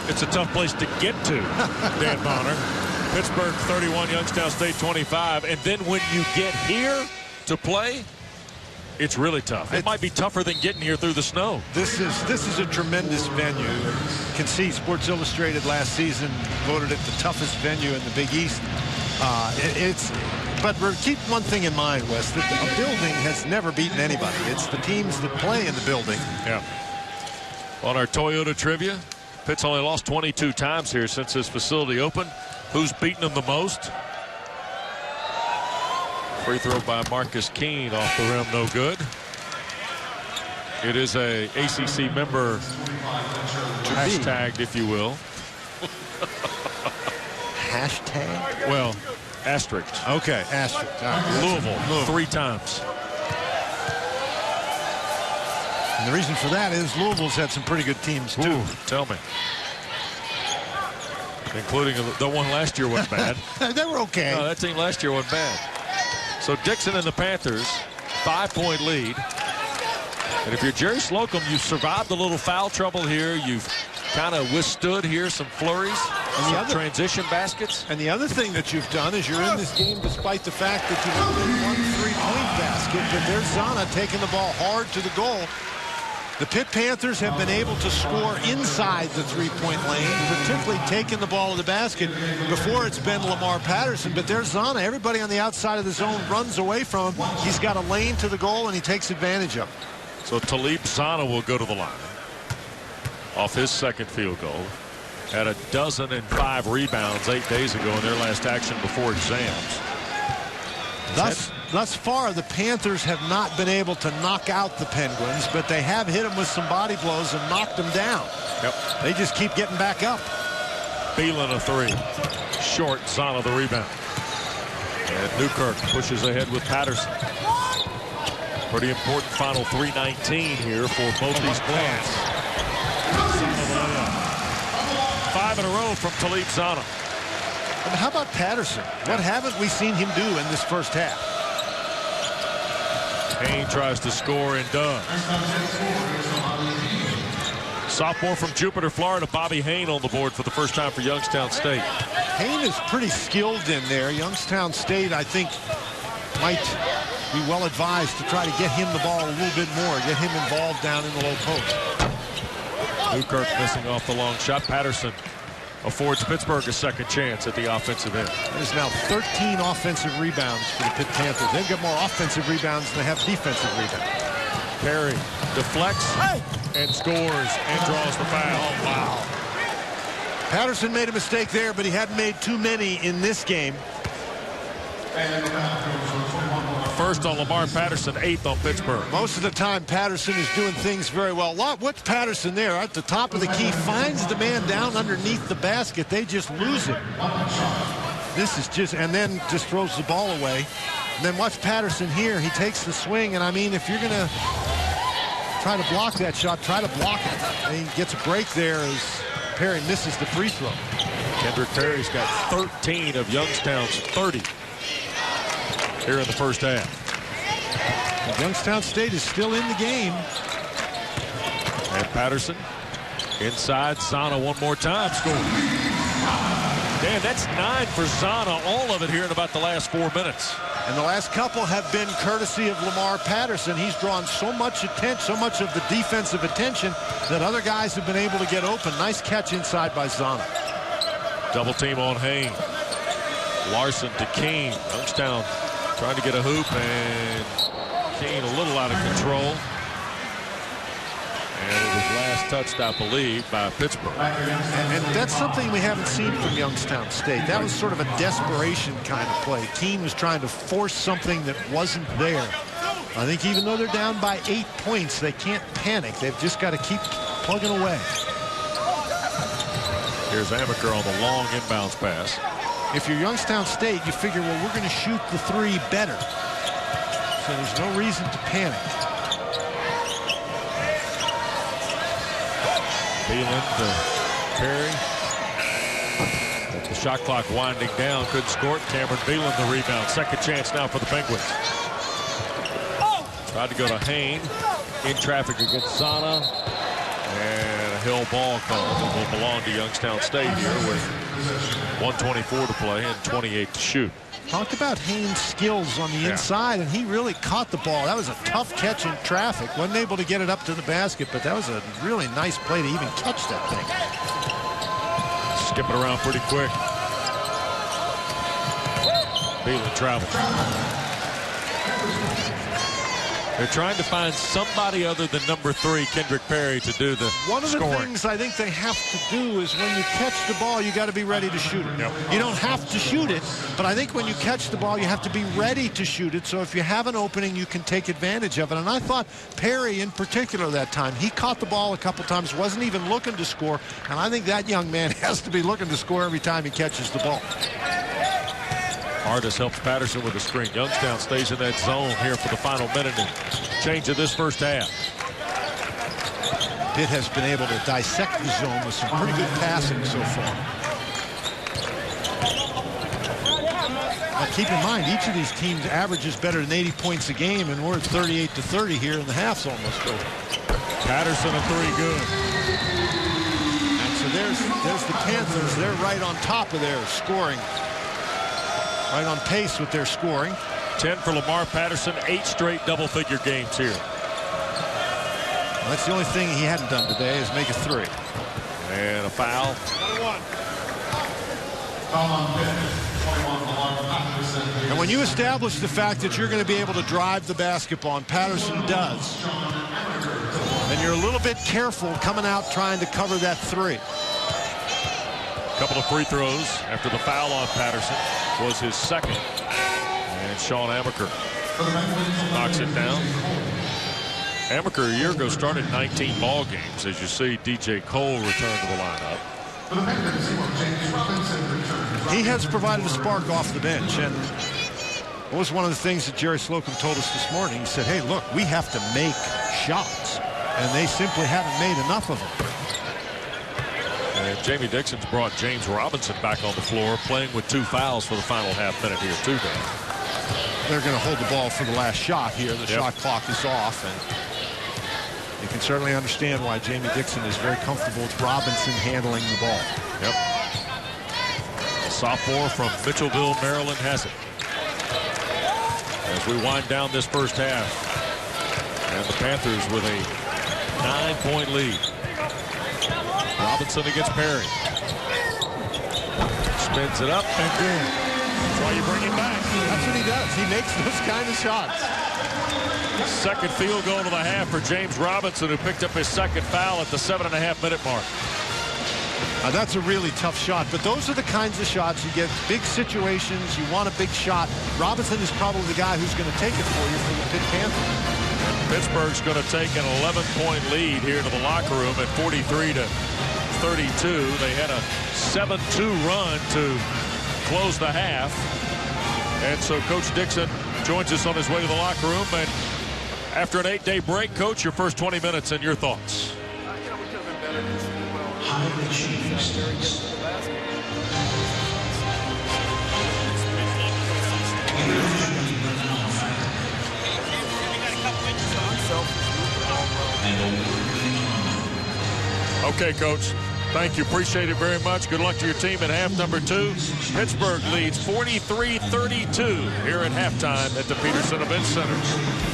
It's a tough place to get to, Dan Bonner. Pittsburgh 31, Youngstown State 25. And then when you get here to play, it's really tough. It might be tougher than getting here through the snow. This is a tremendous venue. You can see Sports Illustrated last season voted it the toughest venue in the Big East. But keep one thing in mind, Wes, that a building has never beaten anybody. It's the teams that play in the building. Yeah. On our Toyota trivia, Pitt's only lost 22 times here since this facility opened. Who's beaten them the most? Free throw by Marcus Keene off the rim, no good. It is a ACC member hashtagged, if you will. Hashtag? Well, asterisk. Okay, asterisk. Louisville 3 times. And the reason for that is Louisville's had some pretty good teams, too. Ooh, tell me. Including the one last year wasn't bad. They were okay. No, that team last year wasn't bad. So Dixon and the Panthers, 5-point lead. And if you're Jerry Slocum, you've survived a little foul trouble here. You've kind of withstood here some flurries and some transition baskets. And the other thing that you've done is you're in this game despite the fact that you've only won 3-point basket. But there's Zaneh taking the ball hard to the goal. The Pitt Panthers have been able to score inside the 3-point lane, particularly taking the ball to the basket. Before it's been Lamar Patterson, but there's Zaneh. Everybody on the outside of the zone runs away from him. He's got a lane to the goal, and he takes advantage of it. So Talib Zaneh will go to the line off his second field goal. had 1,005 rebounds 8 days ago in their last action before exams. Thus far, the Panthers have not been able to knock out the Penguins, but they have hit them with some body blows and knocked them down. Yep. They just keep getting back up. Beelan a three. Short, Zana the rebound. And Newkirk pushes ahead with Patterson. Pretty important final 3:19 here for both these clubs. 5 in a row from Talib Zana. And how about Patterson? What haven't we seen him do in this first half? Hayne tries to score and does. Sophomore from Jupiter, Florida, Bobby Hayne on the board for the first time for Youngstown State. Hayne is pretty skilled in there. Youngstown State, I think, might be well advised to try to get him the ball a little bit more, get him involved down in the low post. Newkirk missing off the long shot. Patterson affords Pittsburgh a second chance at the offensive end. There's now 13 offensive rebounds for the Pitt Panthers. They've got more offensive rebounds than they have defensive rebounds. Perry deflects and scores and draws the foul. Oh, wow. Patterson made a mistake there, but he hadn't made too many in this game. First on Lamar Patterson, 8th on Pittsburgh. Most of the time, Patterson is doing things very well. What's Patterson there at the top of the key? Finds the man down underneath the basket. They just lose it. This is just, and then just throws the ball away. And then watch Patterson here. He takes the swing, and I mean, if you're going to try to block that shot, try to block it. And he gets a break there as Perry misses the free throw. Kendrick Perry's got 13 of Youngstown's 30 here in the first half. And Youngstown State is still in the game. And Patterson inside. Zana one more time scoring. Dan, that's 9 for Zana, all of it here in about the last 4 minutes. And the last couple have been courtesy of Lamar Patterson. He's drawn so much attention, so much of the defensive attention that other guys have been able to get open. Nice catch inside by Zana. Double team on Hayne. Larson to Keene. Youngstown trying to get a hoop, and Keene a little out of control. And it was last touched, I believe, by Pittsburgh. And that's something we haven't seen from Youngstown State. That was sort of a desperation kind of play. Keene was trying to force something that wasn't there. I think even though they're down by 8 points, they can't panic. They've just got to keep plugging away. Here's Amaker on the long inbounds pass. If you're Youngstown State, you figure, well, we're going to shoot the three better. So there's no reason to panic. Beelan to Perry. With the shot clock winding down, couldn't score it. Cameron Beelan the rebound. Second chance now for the Penguins. Tried to go to Hayne. In traffic against Zana. And a Hill ball call that will belong to Youngstown State here with 1:24 to play and 28 to shoot. Talked about Haynes' skills on the inside, and he really caught the ball. That was a tough catch in traffic. Wasn't able to get it up to the basket, but that was a really nice play to even catch that thing. Skip it around pretty quick. Beelan travels. They're trying to find somebody other than number 3, Kendrick Perry, to do the One of the scoring. things I think they have to do is when you catch the ball, you got to be ready to shoot it. You don't have to shoot it, but I think when you catch the ball, you have to be ready to shoot it. So if you have an opening, you can take advantage of it. And I thought Perry in particular that time, he caught the ball a couple times, wasn't even looking to score. And I think that young man has to be looking to score every time he catches the ball. Artis helps Patterson with a screen. Youngstown stays in that zone here for the final minute and change of this first half. Pitt has been able to dissect the zone with some pretty good passing so far. Now keep in mind, each of these teams averages better than 80 points a game, and we're at 38-30 here, and the half's almost over. Patterson a three, good. And so there's the Panthers. They're right on top of their scoring. Right on pace with their scoring. 10 for Lamar Patterson, 8 straight double-figure games here. Well, that's the only thing he hadn't done today is make a three. And a foul. 21. And when you establish the fact that you're going to be able to drive the basketball, and Patterson does, then you're a little bit careful coming out trying to cover that three. couple of free throws after the foul on Patterson was his second. And Sean Amaker knocks it down. Amaker a year ago started 19 ball games. As you see, DJ Cole return to the lineup. He has provided a spark off the bench, and it was one of the things that Jerry Slocum told us this morning. He said, hey, look, we have to make shots, and they simply haven't made enough of them. And Jamie Dixon's brought James Robinson back on the floor, playing with 2 fouls for the final half minute here today. They're going to hold the ball for the last shot here. The shot clock is off, and you can certainly understand why Jamie Dixon is very comfortable with Robinson handling the ball. Yep. A sophomore from Mitchellville, Maryland has it. As we wind down this first half, and the Panthers with a 9-point lead. Robinson against Perry. Spins it up and in. That's why you bring him back. That's what he does. He makes those kind of shots. Second field goal of the half for James Robinson, who picked up his second foul at the 7.5-minute mark. That's a really tough shot, but those are the kinds of shots you get. Big situations, you want a big shot. Robinson is probably the guy who's going to take it for you for the Pitt Panthers. Pittsburgh's going to take an 11-point lead here to the locker room at 43-32. They had a 7-2 run to close the half. And so Coach Dixon joins us on his way to the locker room. And after an 8-day break, Coach, your first 20 minutes and your thoughts. Okay, Coach. Thank you. Appreciate it very much. Good luck to your team at half number 2. Pittsburgh leads 43-32 here at halftime at the Peterson Event Center.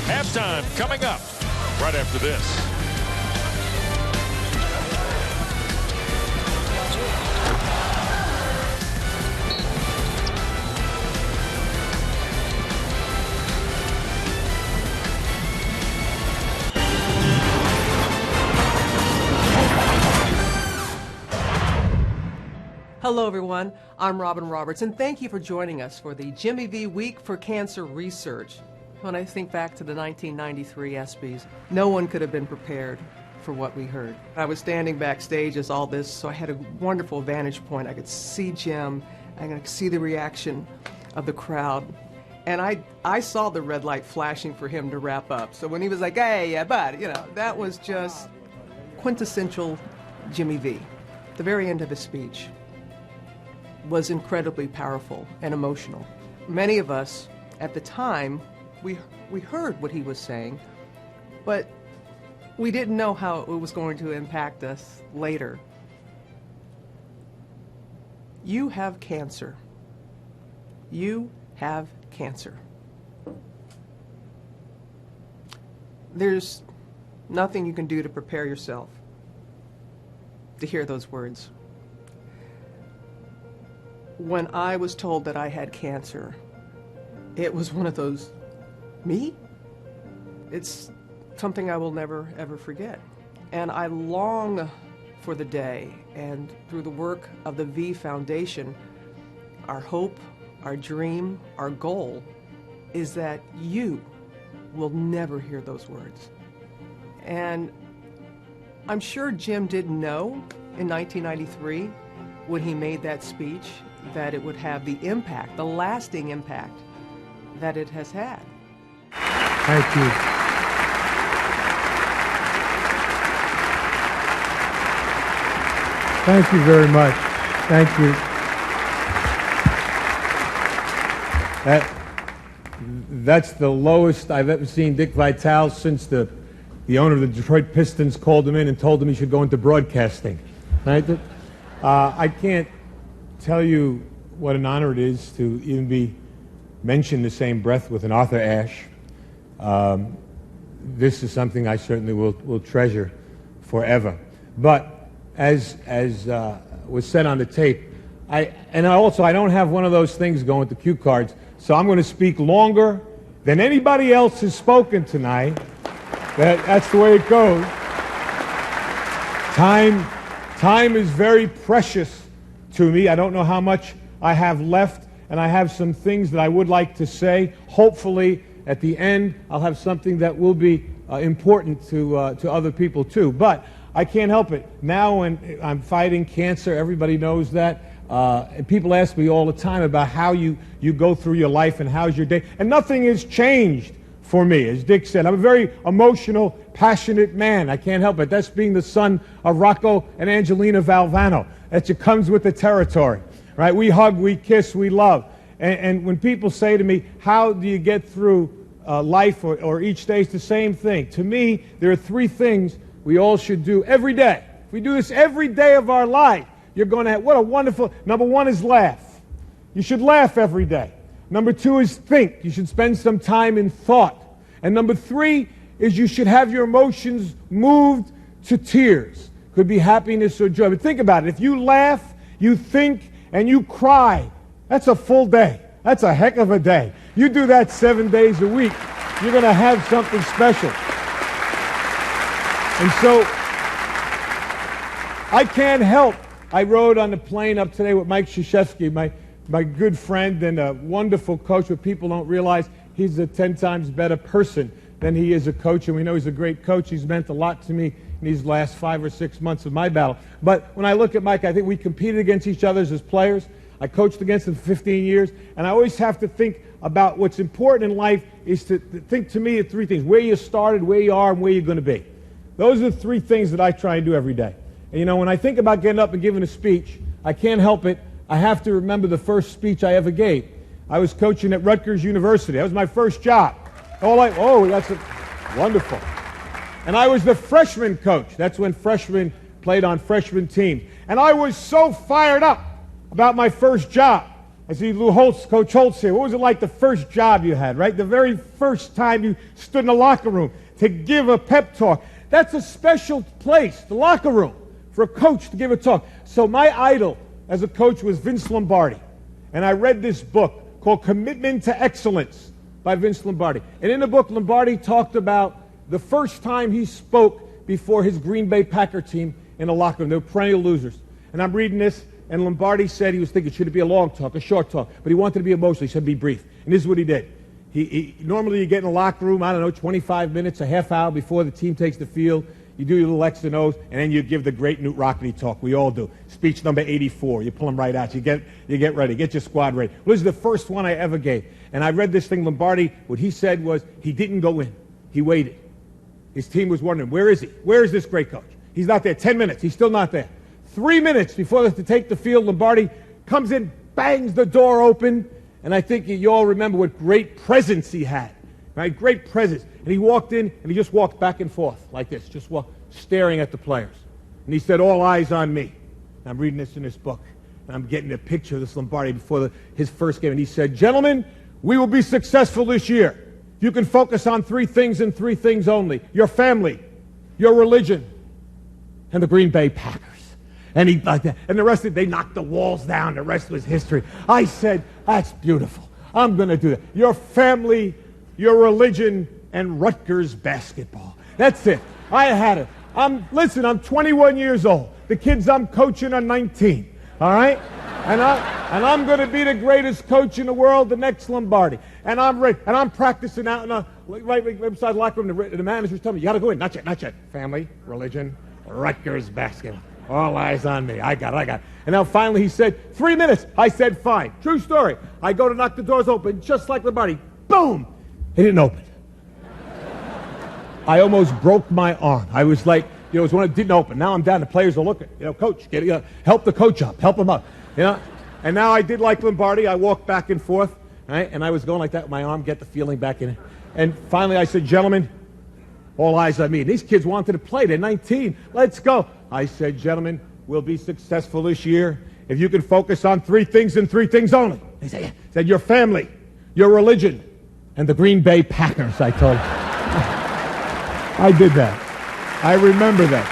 Halftime coming up right after this. Hello, everyone. I'm Robin Roberts, and thank you for joining us for the Jimmy V Week for Cancer Research. When I think back to the 1993 ESPYs, no one could have been prepared for what we heard. I was standing backstage as all this, so I had a wonderful vantage point. I could see Jim, I could see the reaction of the crowd, and I saw the red light flashing for him to wrap up. So when he was like, hey, yeah, bud, you know, that was just quintessential Jimmy V. The very end of his speech was incredibly powerful and emotional. Many of us at the time, we heard what he was saying, but we didn't know how it was going to impact us later. You have cancer. You have cancer. There's nothing you can do to prepare yourself to hear those words. When I was told that I had cancer, it was one of those, me? It's something I will never, ever forget. And I long for the day, and through the work of the V Foundation, our hope, our dream, our goal is that you will never hear those words. And I'm sure Jim didn't know in 1993 when he made that speech that it would have the impact, the lasting impact that it has had. Thank you. Thank you very much. Thank you. That's the lowest I've ever seen Dick Vitale since the owner of the Detroit Pistons called him in and told him he should go into broadcasting. Right? I can't tell you what an honor it is to even be mentioned in the same breath with an Arthur Ashe. This is something I certainly will treasure forever. But as was said on the tape, I don't have one of those things going to cue cards, so I'm going to speak longer than anybody else has spoken tonight. That's the way it goes. Time is very precious to me. I don't know how much I have left, and I have some things that I would like to say. Hopefully, at the end, I'll have something that will be important to other people too. But I can't help it. Now when I'm fighting cancer, everybody knows that. And people ask me all the time about how you go through your life and how's your day. And nothing has changed for me. As Dick said, I'm a very emotional, passionate man. I can't help it. That's being the son of Rocco and Angelina Valvano. That just comes with the territory, right? We hug, we kiss, we love. And when people say to me, how do you get through life or each day, it's the same thing. To me, there are three things we all should do every day. If we do this every day of our life, you're going to have, what a wonderful, number one is laugh. You should laugh every day. Number two is think. You should spend some time in thought. And number three is you should have your emotions moved to tears. Could be happiness or joy. But think about it. If you laugh, you think, and you cry, that's a full day. That's a heck of a day. You do that 7 days a week, you're going to have something special. And so, I can't help. I rode on the plane up today with Mike Krzyzewski, my good friend and a wonderful coach, but people don't realize he's a 10 times better person than he is a coach, and we know he's a great coach. He's meant a lot to me in these last 5 or 6 months of my battle. But when I look at Mike, I think we competed against each other as players. I coached against him for 15 years, and I always have to think about what's important in life is to think, to me, of three things: where you started, where you are, and where you're going to be. Those are the three things that I try and do every day. And you know, when I think about getting up and giving a speech, I can't help it. I have to remember the first speech I ever gave. I was coaching at Rutgers University. That was my first job. That's wonderful. And I was the freshman coach. That's when freshmen played on freshman teams. And I was so fired up about my first job. I see Lou Holtz, Coach Holtz here. What was it like the first job you had, right? The very first time you stood in the locker room to give a pep talk. That's a special place, the locker room, for a coach to give a talk. So my idol as a coach was Vince Lombardi. And I read this book called Commitment to Excellence by Vince Lombardi. And in the book, Lombardi talked about the first time he spoke before his Green Bay Packer team in the locker room. They were perennial losers. And I'm reading this, and Lombardi said he was thinking, should it be a long talk, a short talk? But he wanted to be emotional. He said, be brief. And this is what he did. Normally you get in the locker room, 25 minutes, a half hour before the team takes the field. You do your little X and O's, and then you give the great Newt Rockety talk. We all do. Speech number 84. You pull them right out. You get ready. Get your squad ready. Well, this is the first one I ever gave. And I read this thing, Lombardi, what he said was he didn't go in. He waited. His team was wondering, where is he? Where is this great coach? He's not there. 10 minutes. He's still not there. 3 minutes before they have to take the field, Lombardi comes in, bangs the door open, and I think you all remember what great presence he had. Right? Great presence. And he walked in, and he just walked back and forth like this, just staring at the players. And he said, all eyes on me. And I'm reading this in this book, and I'm getting a picture of this Lombardi before his first game. And he said, gentlemen, we will be successful this year. You can focus on three things and three things only: your family, your religion, and the Green Bay Packers. And he like that. And the rest of it, they knocked the walls down. The rest was history. I said, that's beautiful. I'm going to do that. Your family, your religion, and Rutgers basketball. That's it. I had it. I'm 21 years old. The kids I'm coaching are 19. All right? And I'm going to be the greatest coach in the world, the next Lombardi. And I'm ready. And I'm practicing out in right beside the locker room. The manager's telling me, you got to go in. Not yet. Family, religion, Rutgers basketball. All eyes on me. I got it. And now finally he said, 3 minutes. I said, fine. True story. I go to knock the doors open, just like Lombardi. Boom! It didn't open. I almost broke my arm. I was like, it was when it didn't open. Now I'm down. The players are looking. Coach, help the coach up. Help him up. And now I did like Lombardi. I walked back and forth, right? And I was going like that with my arm, get the feeling back in it. And finally I said, gentlemen, all eyes on me. These kids wanted to play. They're 19. Let's go. I said, gentlemen, we'll be successful this year if you can focus on three things and three things only. They said, your family, your religion, and the Green Bay Packers, I told them. I did that. I remember that.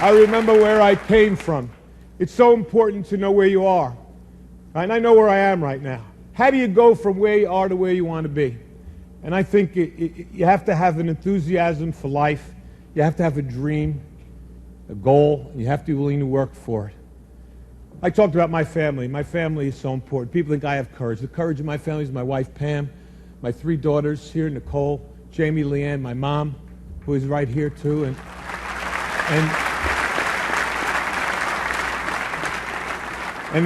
I remember where I came from. It's so important to know where you are. And I know where I am right now. How do you go from where you are to where you want to be? And I think you have to have an enthusiasm for life. You have to have a dream, a goal, and you have to be willing to work for it. I talked about my family. My family is so important. People think I have courage. The courage of my family is my wife, Pam, my 3 daughters here, Nicole, Jamie, Leanne, my mom, who is right here too, and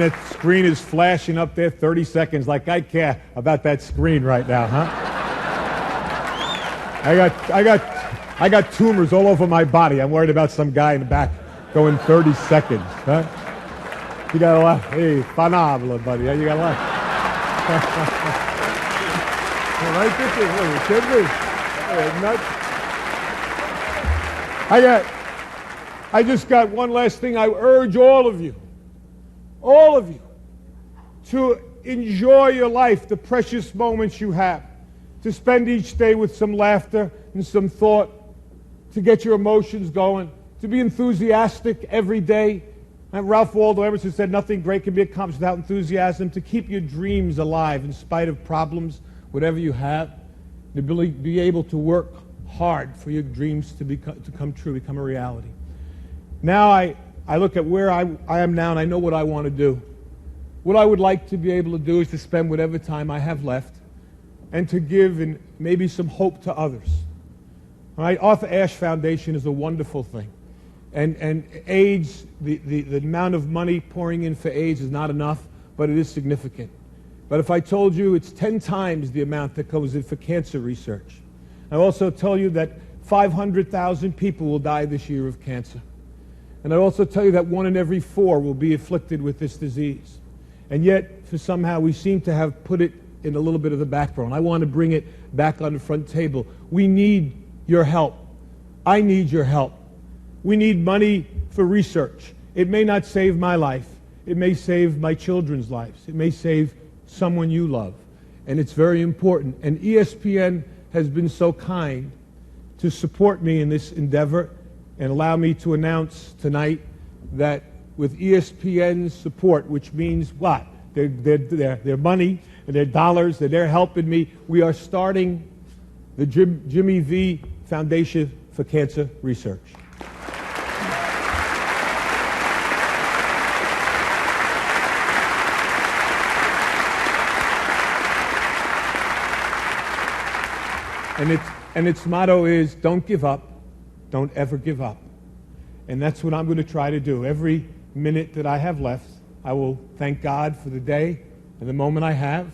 that screen is flashing up there 30 seconds like I care about that screen right now, huh? I got tumors all over my body. I'm worried about some guy in the back going 30 seconds, huh? You got a laugh. Hey, phenomenal, buddy. You got a laugh. Right there. I just got one last thing. I urge all of you, to enjoy your life, the precious moments you have, to spend each day with some laughter and some thought, to get your emotions going, to be enthusiastic every day. And Ralph Waldo Emerson said, nothing great can be accomplished without enthusiasm, to keep your dreams alive in spite of problems, whatever you have, to be able to work hard for your dreams to come true, become a reality. Now I look at where I am now, and I know what I want to do. What I would like to be able to do is to spend whatever time I have left and to give and maybe some hope to others. All right? Arthur Ashe Foundation is a wonderful thing. And AIDS, the amount of money pouring in for AIDS is not enough, but it is significant. But if I told you it's 10 times the amount that goes in for cancer research, I also tell you that 500,000 people will die this year of cancer. And I also tell you that 1 in every 4 will be afflicted with this disease. And yet, for somehow, we seem to have put it in a little bit of the background. I want to bring it back on the front table. We need your help. I need your help. We need money for research. It may not save my life. It may save my children's lives. It may save someone you love. And it's very important. And ESPN has been so kind to support me in this endeavor and allow me to announce tonight that with ESPN's support, which means what? Their money and their dollars, and they're helping me, we are starting the Jimmy V Foundation for Cancer Research. And its motto is, don't give up, don't ever give up. And that's what I'm going to try to do. Every minute that I have left, I will thank God for the day and the moment I have.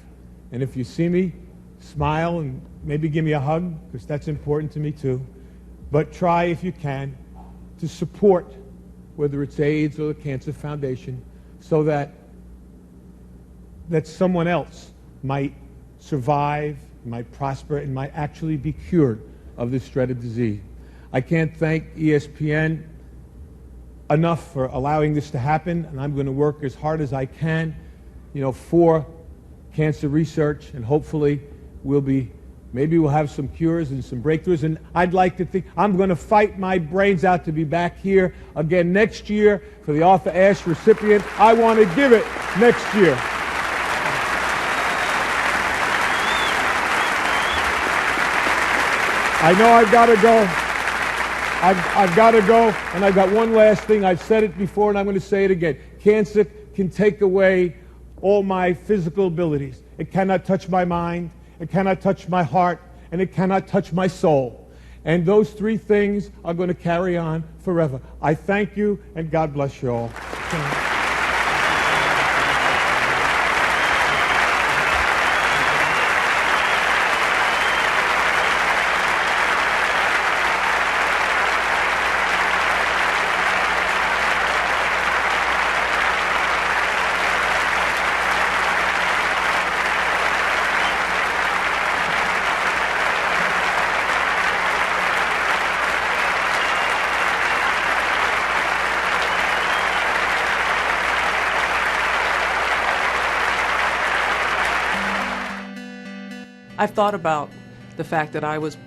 And if you see me, smile and maybe give me a hug, because that's important to me too. But try, if you can, to support, whether it's AIDS or the Cancer Foundation, so that someone else might survive, might prosper, and might actually be cured of this dreaded disease. I can't thank ESPN enough for allowing this to happen, and I'm going to work as hard as I can, for cancer research, and hopefully maybe we'll have some cures and some breakthroughs. And I'd like to think I'm going to fight my brains out to be back here again next year for the Arthur Ashe recipient. I want to give it next year. I know I've got to go. I've got to go, and I've got one last thing. I've said it before, and I'm going to say it again. Cancer can take away all my physical abilities. It cannot touch my mind, it cannot touch my heart, and it cannot touch my soul. And those 3 things are going to carry on forever. I thank you, and God bless you all. I've thought about the fact that I was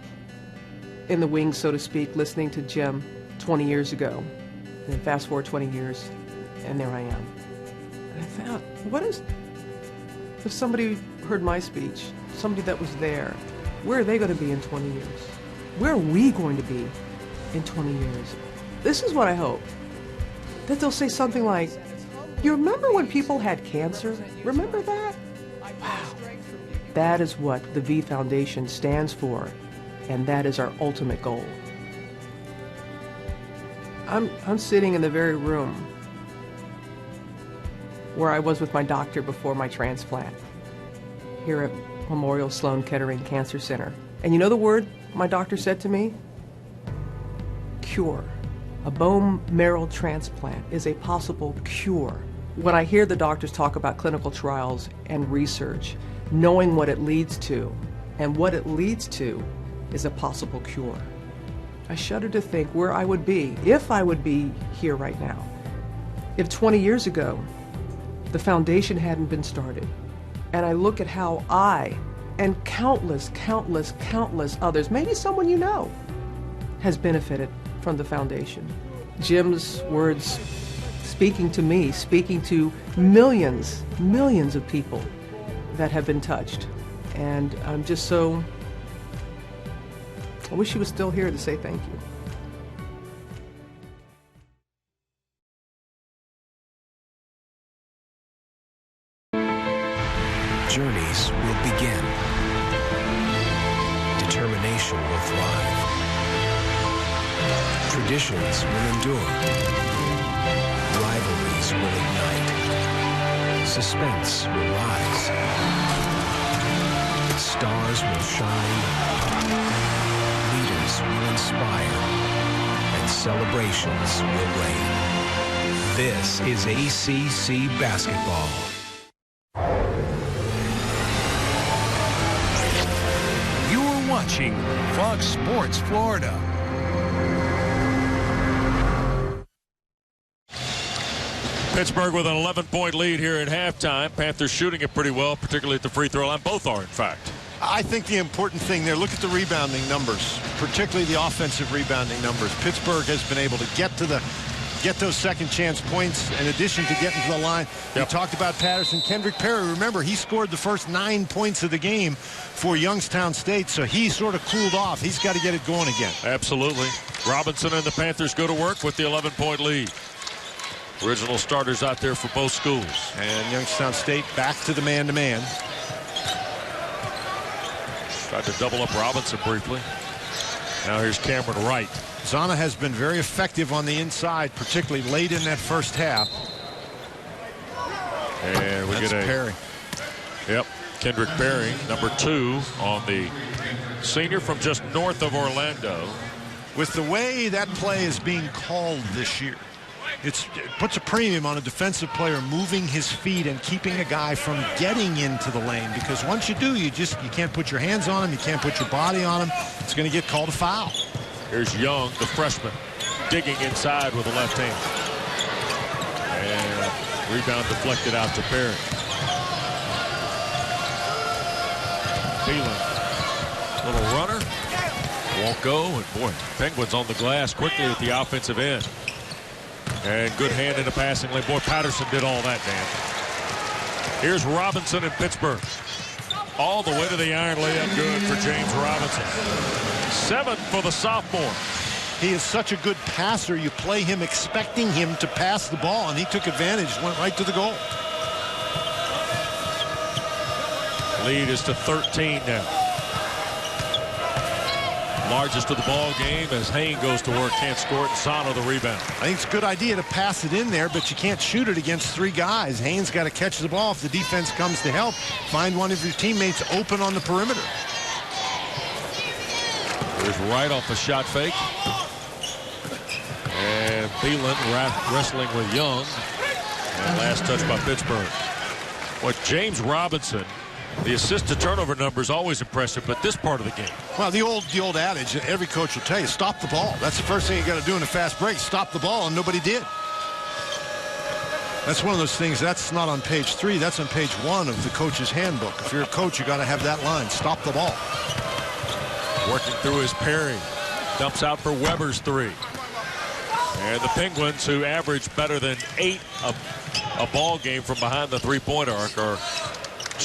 in the wings, so to speak, listening to Jim 20 years ago. And fast forward 20 years, and there I am. And I thought, what is, if somebody heard my speech, somebody that was there, where are they going to be in 20 years? Where are we going to be in 20 years. This is what I hope. That they'll say something like, you remember when people had cancer? Remember that? Wow. That is what the V Foundation stands for, and that is our ultimate goal. I'm sitting in the very room where I was with my doctor before my transplant, here at Memorial Sloan Kettering Cancer Center. And you know the word my doctor said to me? Cure. A bone marrow transplant is a possible cure. When I hear the doctors talk about clinical trials and research, knowing what it leads to, and what it leads to is a possible cure, I shudder to think where I would be, if I would be here right now, if 20 years ago the foundation hadn't been started. And I look at how I and countless others, maybe someone you know, has benefited from the foundation. Jim's words speaking to me, speaking to millions of people that have been touched. And I'm just so, I wish he was still here to say thank you. Journeys will begin. Determination will thrive. Traditions will endure. Rivalries will ignite. Suspense will rise. Stars will shine. Leaders will inspire. And celebrations will reign. This is ACC basketball. You're watching Fox Sports Florida. Pittsburgh with an 11-point lead here at halftime. Panthers shooting it pretty well, particularly at the free throw line. Both are, in fact. I think the important thing there, look at the rebounding numbers, particularly the offensive rebounding numbers. Pittsburgh has been able to get those second chance points in addition to getting to the line. Yep. We talked about Patterson. Kendrick Perry, remember, he scored the first 9 points of the game for Youngstown State, so he sort of cooled off. He's got to get it going again. Absolutely. Robinson and the Panthers go to work with the 11-point lead. Original starters out there for both schools. And Youngstown State back to the man-to-man. Tried to double up Robinson briefly. Now here's Cameron Wright. Zana has been very effective on the inside, particularly late in that first half. And we That's get a Perry. Yep, Kendrick Perry, number 2 on the senior from just north of Orlando. With the way that play is being called this year, it puts a premium on a defensive player moving his feet and keeping a guy from getting into the lane, because once you do, you can't put your hands on him, you can't put your body on him. It's going to get called a foul. Here's Young, the freshman, digging inside with the left hand. And rebound deflected out to Perry. Phelan, little runner, won't go, and boy, Penguins on the glass quickly at the offensive end. And good hand in the passing lane. Boy, Patterson did all that, Dan. Here's Robinson in Pittsburgh. All the way to the iron, layup good for James Robinson. 7 for the sophomore. He is such a good passer. You play him expecting him to pass the ball, and he took advantage, went right to the goal. Lead is to 13 now. Largest of the ball game as Hayne goes to work, can't score it, and Sano the rebound. I think it's a good idea to pass it in there, but you can't shoot it against 3 guys. Haynes got to catch the ball if the defense comes to help. Find one of your teammates open on the perimeter. There's Wright off a shot fake. And Phelan wrestling with Young. And last touch by Pittsburgh. What James Robinson, the assist to turnover number is always impressive, but this part of the game. Well, the old adage, every coach will tell you, stop the ball. That's the first thing you got to do in a fast break. Stop the ball, and nobody did. That's one of those things, that's not on page 3, that's on page 1 of the coach's handbook. If you're a coach, you got to have that line, stop the ball. Working through his Perry. Dumps out for Weber's 3. And the Penguins, who average better than 8 a ball game from behind the three-point arc, are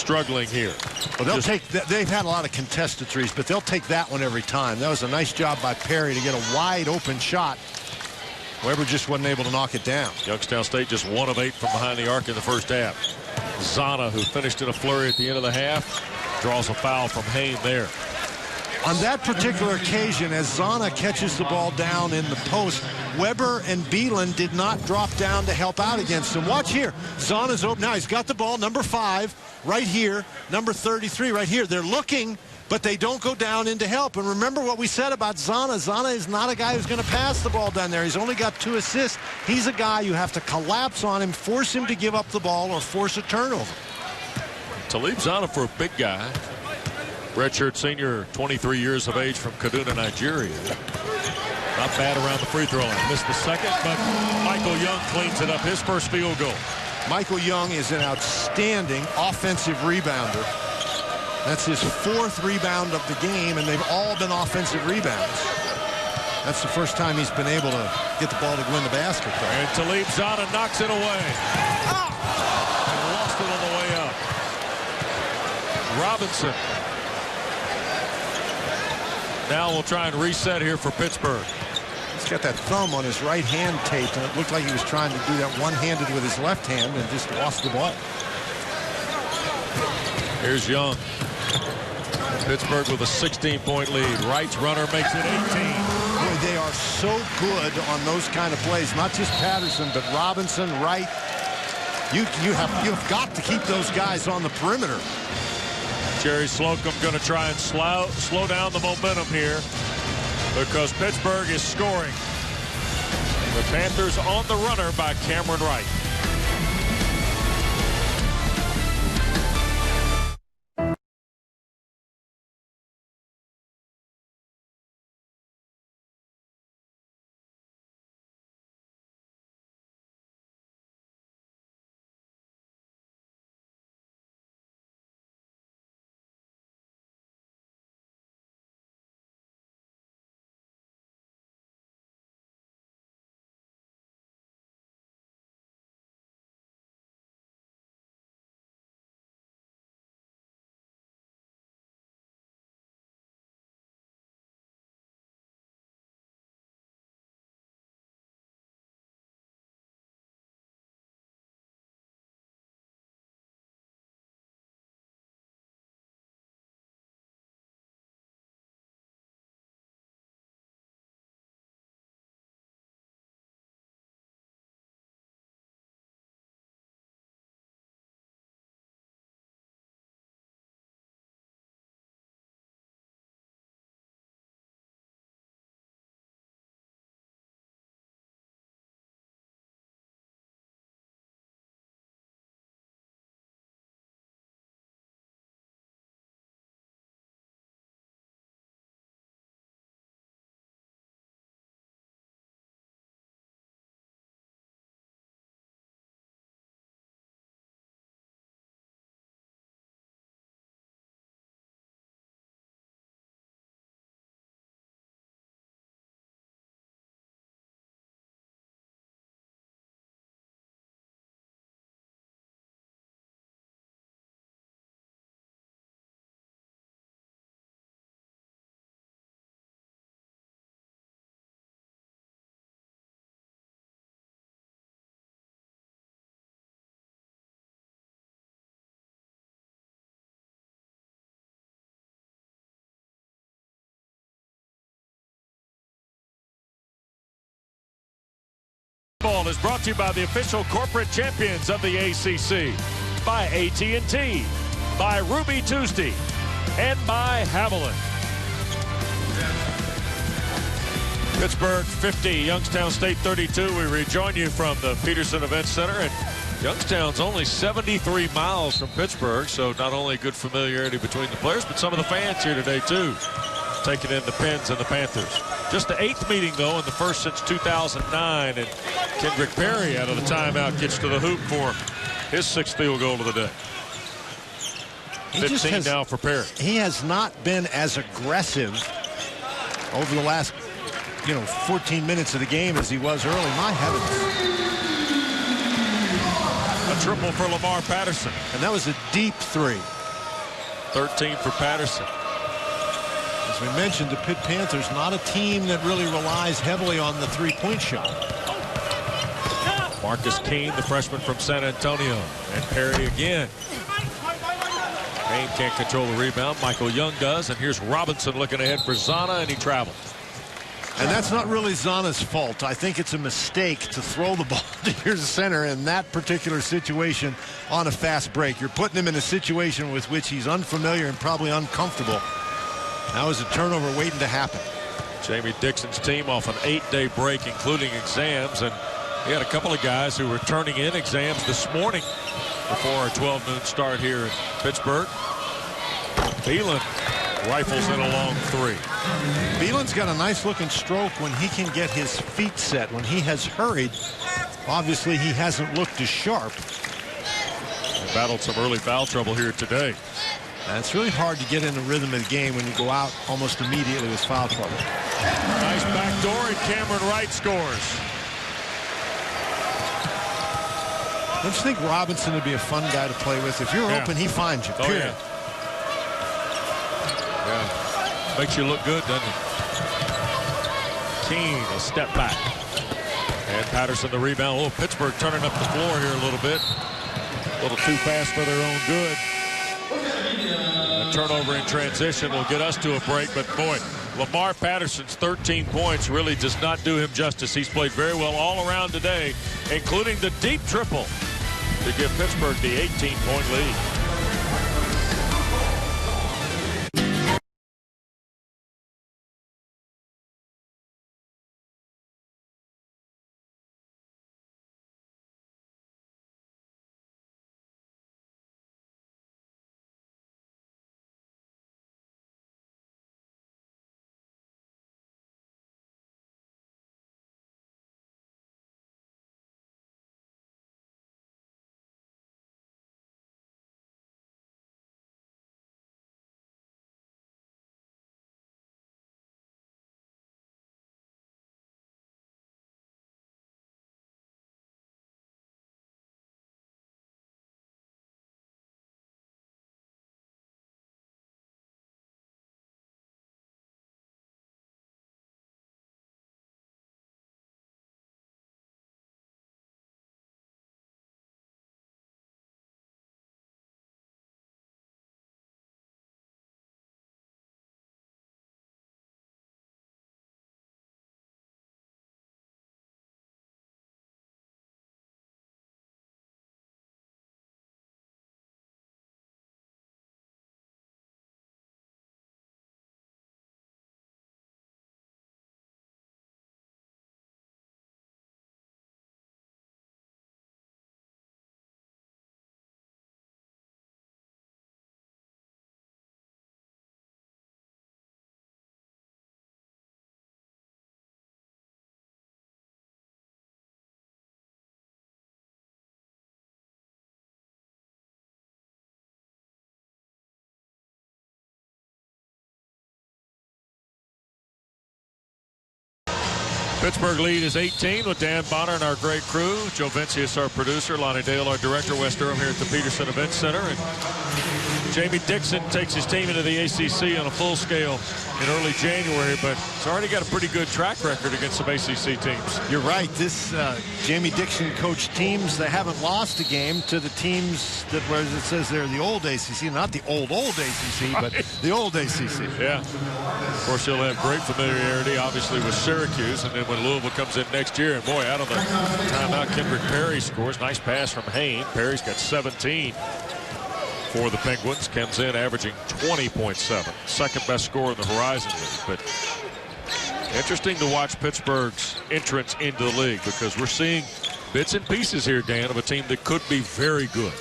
struggling here. Well, they've had a lot of contested threes, but they'll take that one every time. That was a nice job by Perry to get a wide open shot. Weber just wasn't able to knock it down. Youngstown State just 1 of 8 from behind the arc in the first half. Zana, who finished in a flurry at the end of the half, draws a foul from Hain there. On that particular occasion, as Zana catches the ball down in the post, Weber and Beelan did not drop down to help out against him. Watch here. Zana's open. Now he's got the ball, number 5, right here. Number 33 right here. They're looking, but they don't go down in to help. And remember what we said about Zana. Zana is not a guy who's going to pass the ball down there. He's only got 2 assists. He's a guy you have to collapse on him, force him to give up the ball, or force a turnover. Talib Zana, for a big guy, redshirt senior, 23 years of age, from Kaduna, Nigeria. Not bad around the free throw line. Missed the second, but Michael Young cleans it up. His first field goal. Michael Young is an outstanding offensive rebounder. That's his 4th rebound of the game, and they've all been offensive rebounds. That's the first time he's been able to get the ball to win the basket, though. And Talib Zana knocks it away. And lost it on the way up. Robinson. Now we'll try and reset here for Pittsburgh. He's got that thumb on his right hand taped, and it looked like he was trying to do that one-handed with his left hand and just lost the ball. Here's Young. Pittsburgh with a 16-point lead. Wright's runner makes it 18. Boy, they are so good on those kind of plays. Not just Patterson, but Robinson, Wright. You have got to keep those guys on the perimeter. Jerry Slocum going to try and slow down the momentum here because Pittsburgh is scoring. The Panthers on the runner by Cameron Wright. Ball is brought to you by the official corporate champions of the ACC, by AT&T, by Ruby Tuesday, and by Haviland. Pittsburgh 50, Youngstown State 32. We rejoin you from the Peterson Events Center, and Youngstown's only 73 miles from Pittsburgh, so not only good familiarity between the players, but some of the fans here today too, taking in the Pens and the Panthers. Just the 8th meeting, though, in the first since 2009, and Kendrick Perry out of the timeout gets to the hoop for his 6th field goal of the day. 15 now for Perry. He has not been as aggressive over the last, 14 minutes of the game as he was early. My heavens. A triple for Lamar Patterson. And that was a deep 3. 13 for Patterson. As we mentioned, the Pitt Panthers, not a team that really relies heavily on the three-point shot. Marcus Keene, the freshman from San Antonio. And Perry again. Kane can't control the rebound. Michael Young does. And here's Robinson looking ahead for Zana, and he travels. And that's not really Zana's fault. I think it's a mistake to throw the ball to your center in that particular situation on a fast break. You're putting him in a situation with which he's unfamiliar and probably uncomfortable. Now is a turnover waiting to happen. Jamie Dixon's team off an 8-day break, including exams, and he had a couple of guys who were turning in exams this morning before our 12 noon start here in Pittsburgh. Thielen rifles in a long three. Thielen's got a nice looking stroke when he can get his feet set. When he has hurried, obviously he hasn't looked as sharp. They battled some early foul trouble here today. And it's really hard to get in the rhythm of the game when you go out almost immediately with foul trouble. Nice backdoor, and Cameron Wright scores. Don't you think Robinson would be a fun guy to play with? If you're open, he finds you, period. Yeah. Makes you look good, doesn't it? Keene, a step back. And Patterson the rebound. Oh, Pittsburgh turning up the floor here a little bit. A little too fast for their own good. A turnover in transition will get us to a break, but boy, Lamar Patterson's 13 points really does not do him justice. He's played very well all around today, including the deep triple to give Pittsburgh the 18-point lead. Pittsburgh lead is 18 with Dan Bonner and our great crew. Joe Vincius, our producer. Lonnie Dale, our director. Wes Durham here at the Peterson Event Center. And Jamie Dixon takes his team into the ACC on a full scale in early January, but it's already got a pretty good track record against some ACC teams. You're right. This Jamie Dixon coached teams that haven't lost a game to the teams that, where it says they're the old ACC, not the old ACC, but the old ACC. Yeah. Of course, he'll have great familiarity, obviously, with Syracuse, and then when Louisville comes in next year, and boy, out of the timeout, Kendrick Perry scores. Nice pass from Hayne. Perry's got 17 for the Penguins. Comes in averaging 20.7. Second best scorer in the Horizon League. But interesting to watch Pittsburgh's entrance into the league, because we're seeing bits and pieces here, Dan, of a team that could be very good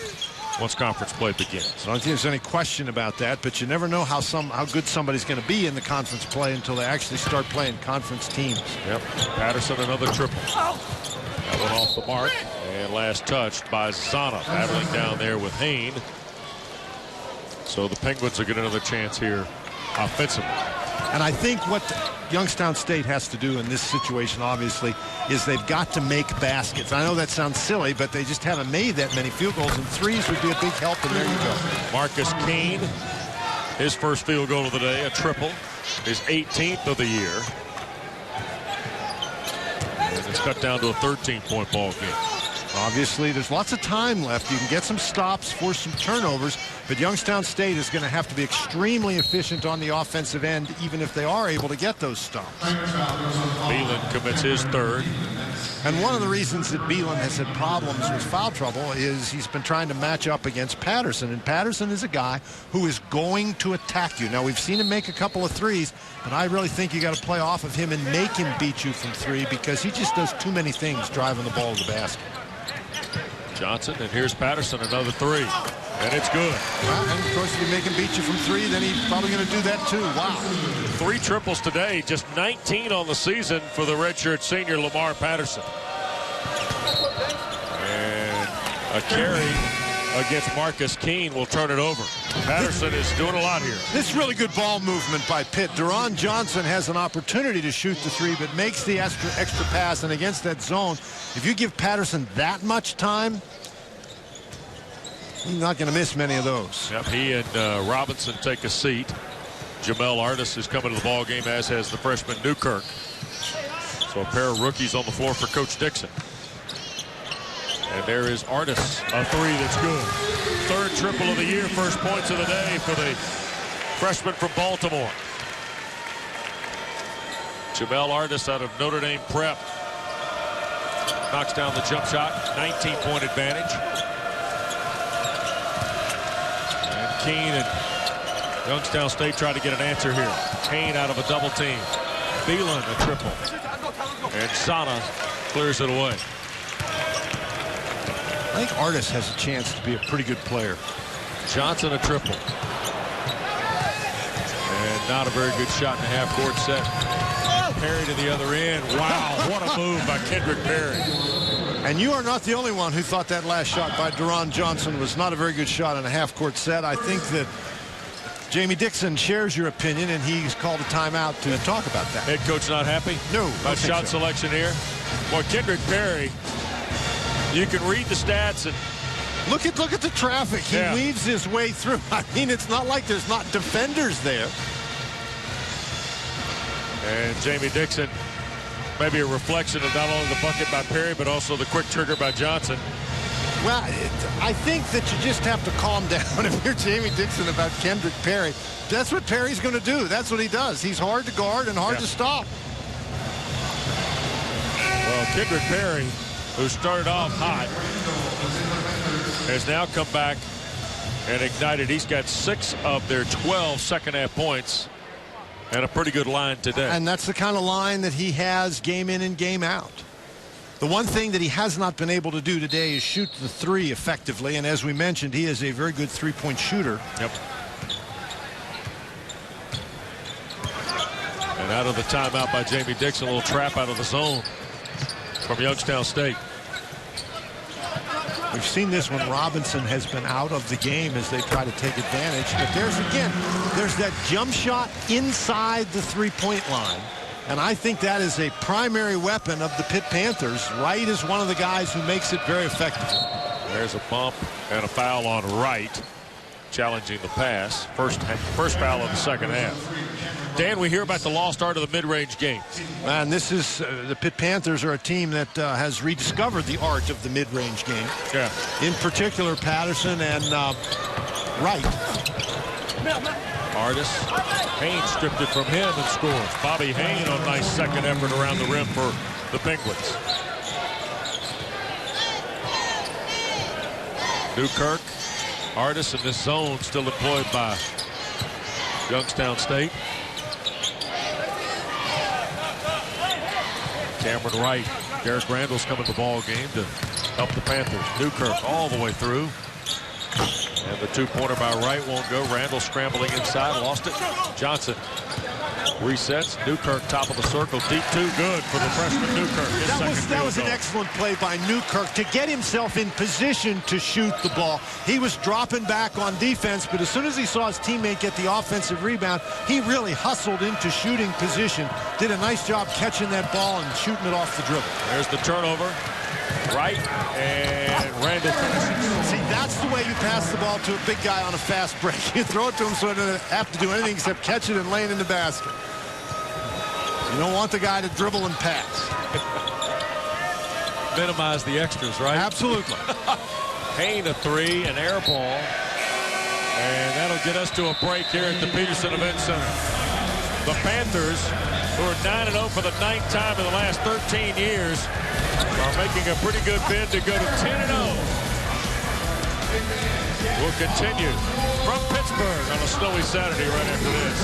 once conference play begins. I don't think there's any question about that, but you never know how good somebody's going to be in the conference play until they actually start playing conference teams. Yep. Patterson, another triple. That one off the mark. And last touched by Zana, battling down there with Hayne. So the Penguins will get another chance here offensively. And I think what Youngstown State has to do in this situation, obviously, is they've got to make baskets. I know that sounds silly, but they just haven't made that many field goals, and threes would be a big help, and there you go. Marcus Keene His first field goal of the day, a triple, his 18th of the year. And it's cut down to a 13-point ball game. Obviously, there's lots of time left. You can get some stops, force some turnovers, but Youngstown State is going to have to be extremely efficient on the offensive end, even if they are able to get those stops. Beelan commits his third. And one of the reasons that Beelan has had problems with foul trouble is he's been trying to match up against Patterson, and Patterson is a guy who is going to attack you. Now, we've seen him make a couple of threes, but I really think you got to play off of him and make him beat you from three, because he just does too many things driving the ball to the basket. Johnson, and here's Patterson, another three, and it's good. Well, and of course, if you make him beat you from three, then he's probably going to do that too. Wow. 3 triples today, just 19 on the season for the redshirt senior Lamar Patterson. And a carry against Marcus Keene will turn it over. Patterson is doing a lot here. This is really good ball movement by Pitt. Deron Johnson has an opportunity to shoot the three, but makes the extra pass, and against that zone, if you give Patterson that much time, he's not going to miss many of those. Yep, he and Robinson take a seat. Jamel Artis is coming to the ball game, as has the freshman Newkirk. So a pair of rookies on the floor for Coach Dixon. And there is Artis, a three that's good. Third triple of the year, first points of the day for the freshman from Baltimore. Jamel Artis out of Notre Dame Prep. Knocks down the jump shot, 19-point advantage. And Keene and Youngstown State try to get an answer here. Kane out of a double team. Beelan a triple. And Sana clears it away. I think Artis has a chance to be a pretty good player. Johnson a triple. And not a very good shot in the half-court set. Perry to the other end. Wow, what a move by Kendrick Perry. And you are not the only one who thought that last shot by Deron Johnson was not a very good shot in a half-court set. I think that Jamie Dixon shares your opinion, and he's called a timeout to talk about that. Head coach not happy? No. About shot selection here? Boy, Kendrick Perry, you can read the stats and look at the traffic. He weaves his way through. I mean, it's not like there's not defenders there. And Jamie Dixon, maybe a reflection of not only the bucket by Perry, but also the quick trigger by Johnson. Well, I think that you just have to calm down if you're Jamie Dixon about Kendrick Perry. That's what Perry's going to do. That's what he does. He's hard to guard and hard to stop. Well, Kendrick Perry, who started off hot, has now come back and ignited. He's got 6 of their 12 second-half points and a pretty good line today. And that's the kind of line that he has game in and game out. The one thing that he has not been able to do today is shoot the three effectively. And as we mentioned, he is a very good three-point shooter. Yep. And out of the timeout by Jamie Dixon, a little trap out of the zone from Youngstown State. We've seen this when Robinson has been out of the game as they try to take advantage. But there's that jump shot inside the three-point line. And I think that is a primary weapon of the Pitt Panthers. Wright is one of the guys who makes it very effective. There's a bump and a foul on Wright, challenging the pass. First foul of the second half. Dan, we hear about the lost art of the mid-range game. And this is the Pitt Panthers are a team that has rediscovered the art of the mid-range game. Yeah. In particular, Patterson and Wright. Artis. Haynes stripped it from him and scores. Bobby Haynes on nice second effort around the rim for the Penguins. Newkirk. Artis in this zone still employed by Youngstown State. Cameron Wright. Derek Randall's coming to the ball game to help the Panthers. Newkirk all the way through. And the two-pointer by Wright won't go. Randall scrambling inside, lost it. Johnson resets. Newkirk top of the circle. Deep two, good for the freshman Newkirk. That was an excellent play by Newkirk to get himself in position to shoot the ball. He was dropping back on defense, but as soon as he saw his teammate get the offensive rebound, he really hustled into shooting position. Did a nice job catching that ball and shooting it off the dribble. There's the turnover. Right, and Randall finishes. See, that's the way you pass the ball to a big guy on a fast break. You throw it to him so he doesn't have to do anything except catch it and lay it in the basket. You don't want the guy to dribble and pass. Minimize the extras, right? Absolutely. Payne a three, an air ball. And that'll get us to a break here at the Peterson Event Center. The Panthers, who are 9-0 for the 9th time in the last 13 years, are making a pretty good bid to go to 10-0. We'll continue from Pittsburgh on a snowy Saturday right after this.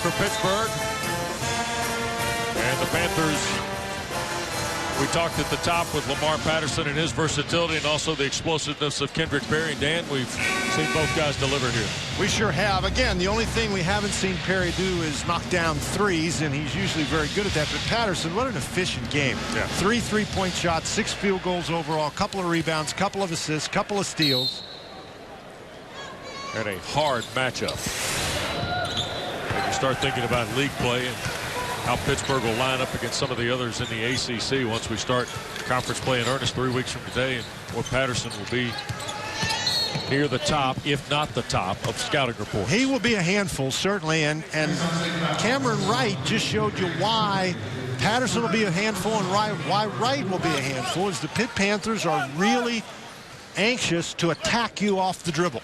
For Pittsburgh and the Panthers, we talked at the top with Lamar Patterson and his versatility and also the explosiveness of Kendrick Perry. Dan, we've seen both guys deliver here. We sure have. Again, the only thing we haven't seen Perry do is knock down threes, and he's usually very good at that. But Patterson, what an efficient game. Yeah. 3 3-point shots, 6 field goals overall, couple of rebounds, couple of assists, couple of steals. And a hard matchup. When you start thinking about league play and how Pittsburgh will line up against some of the others in the ACC once we start conference play in earnest 3 weeks from today, and Ward Patterson will be near the top, if not the top, of scouting reports. He will be a handful, certainly, and Cameron Wright just showed you why Patterson will be a handful and why Wright will be a handful, is the Pitt Panthers are really anxious to attack you off the dribble.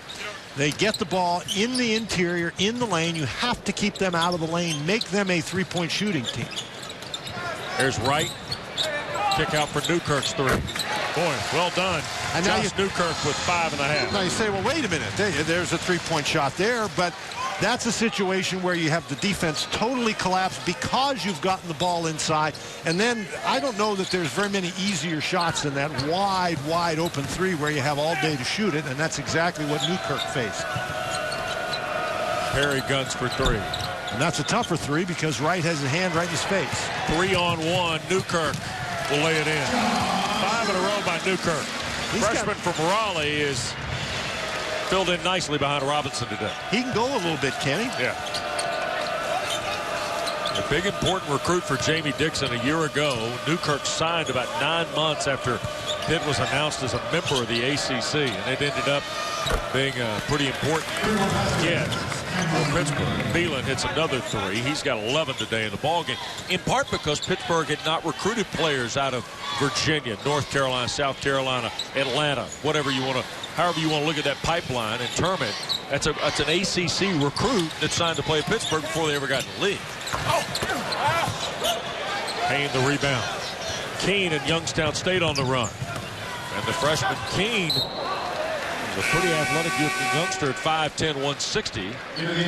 They get the ball in the interior, in the lane. You have to keep them out of the lane, make them a 3-point shooting team. There's Wright. Kick out for Newkirk's three. Boy, well done. And now Josh Newkirk with 5.5. Now you say, well, wait a minute. There's a 3-point shot there, but that's a situation where you have the defense totally collapse because you've gotten the ball inside. And then I don't know that there's very many easier shots than that wide open three where you have all day to shoot it, and that's exactly what Newkirk faced. Perry guns for 3. And that's a tougher three because Wright has a hand right in his face. 3-on-1. Newkirk will lay it in. 5 in a row by Newkirk. Freshman from Raleigh is filled in nicely behind Robinson today. He can go a little bit, can he? Yeah. A big important recruit for Jamie Dixon a year ago. Newkirk signed about 9 months after Pitt was announced as a member of the ACC, and it ended up being a pretty important get. for Pittsburgh. Beelan hits another 3. He's got 11 today in the ballgame, in part because Pittsburgh had not recruited players out of Virginia, North Carolina, South Carolina, Atlanta, whatever you want to, however you want to look at that pipeline and term it. That's an ACC recruit that signed to play at Pittsburgh before they ever got in the league. Payne the rebound. Keene and Youngstown State on the run. And the freshman Keene, a pretty athletic youngster at 5'10", 160,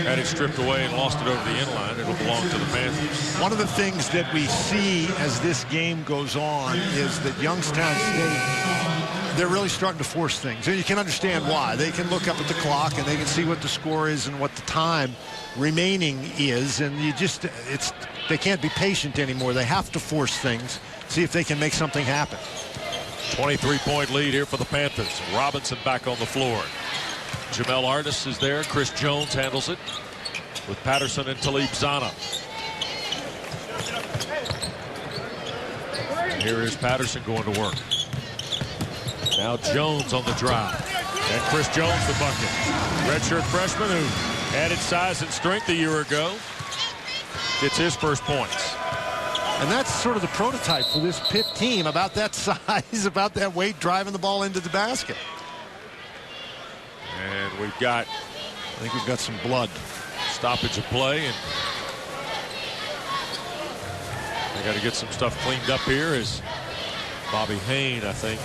had it stripped away and lost it over the inline. It'll belong to the Panthers. One of the things that we see as this game goes on is that Youngstown State, they're really starting to force things. And you can understand why. They can look up at the clock and they can see what the score is and what the time remaining is. And they can't be patient anymore. They have to force things, see if they can make something happen. 23-point lead here for the Panthers. Robinson back on the floor. Jamel Artis is there. Chris Jones handles it with Patterson and Talib Zana. And here is Patterson going to work. Now Jones on the drive. And Chris Jones the bucket. Redshirt freshman who added size and strength a year ago gets his first points. And that's sort of the prototype for this Pitt team, about that size, about that weight, driving the ball into the basket. And we've got, I think we've got some blood. Stoppage of play, and they got to get some stuff cleaned up here as Bobby Hayne, I think,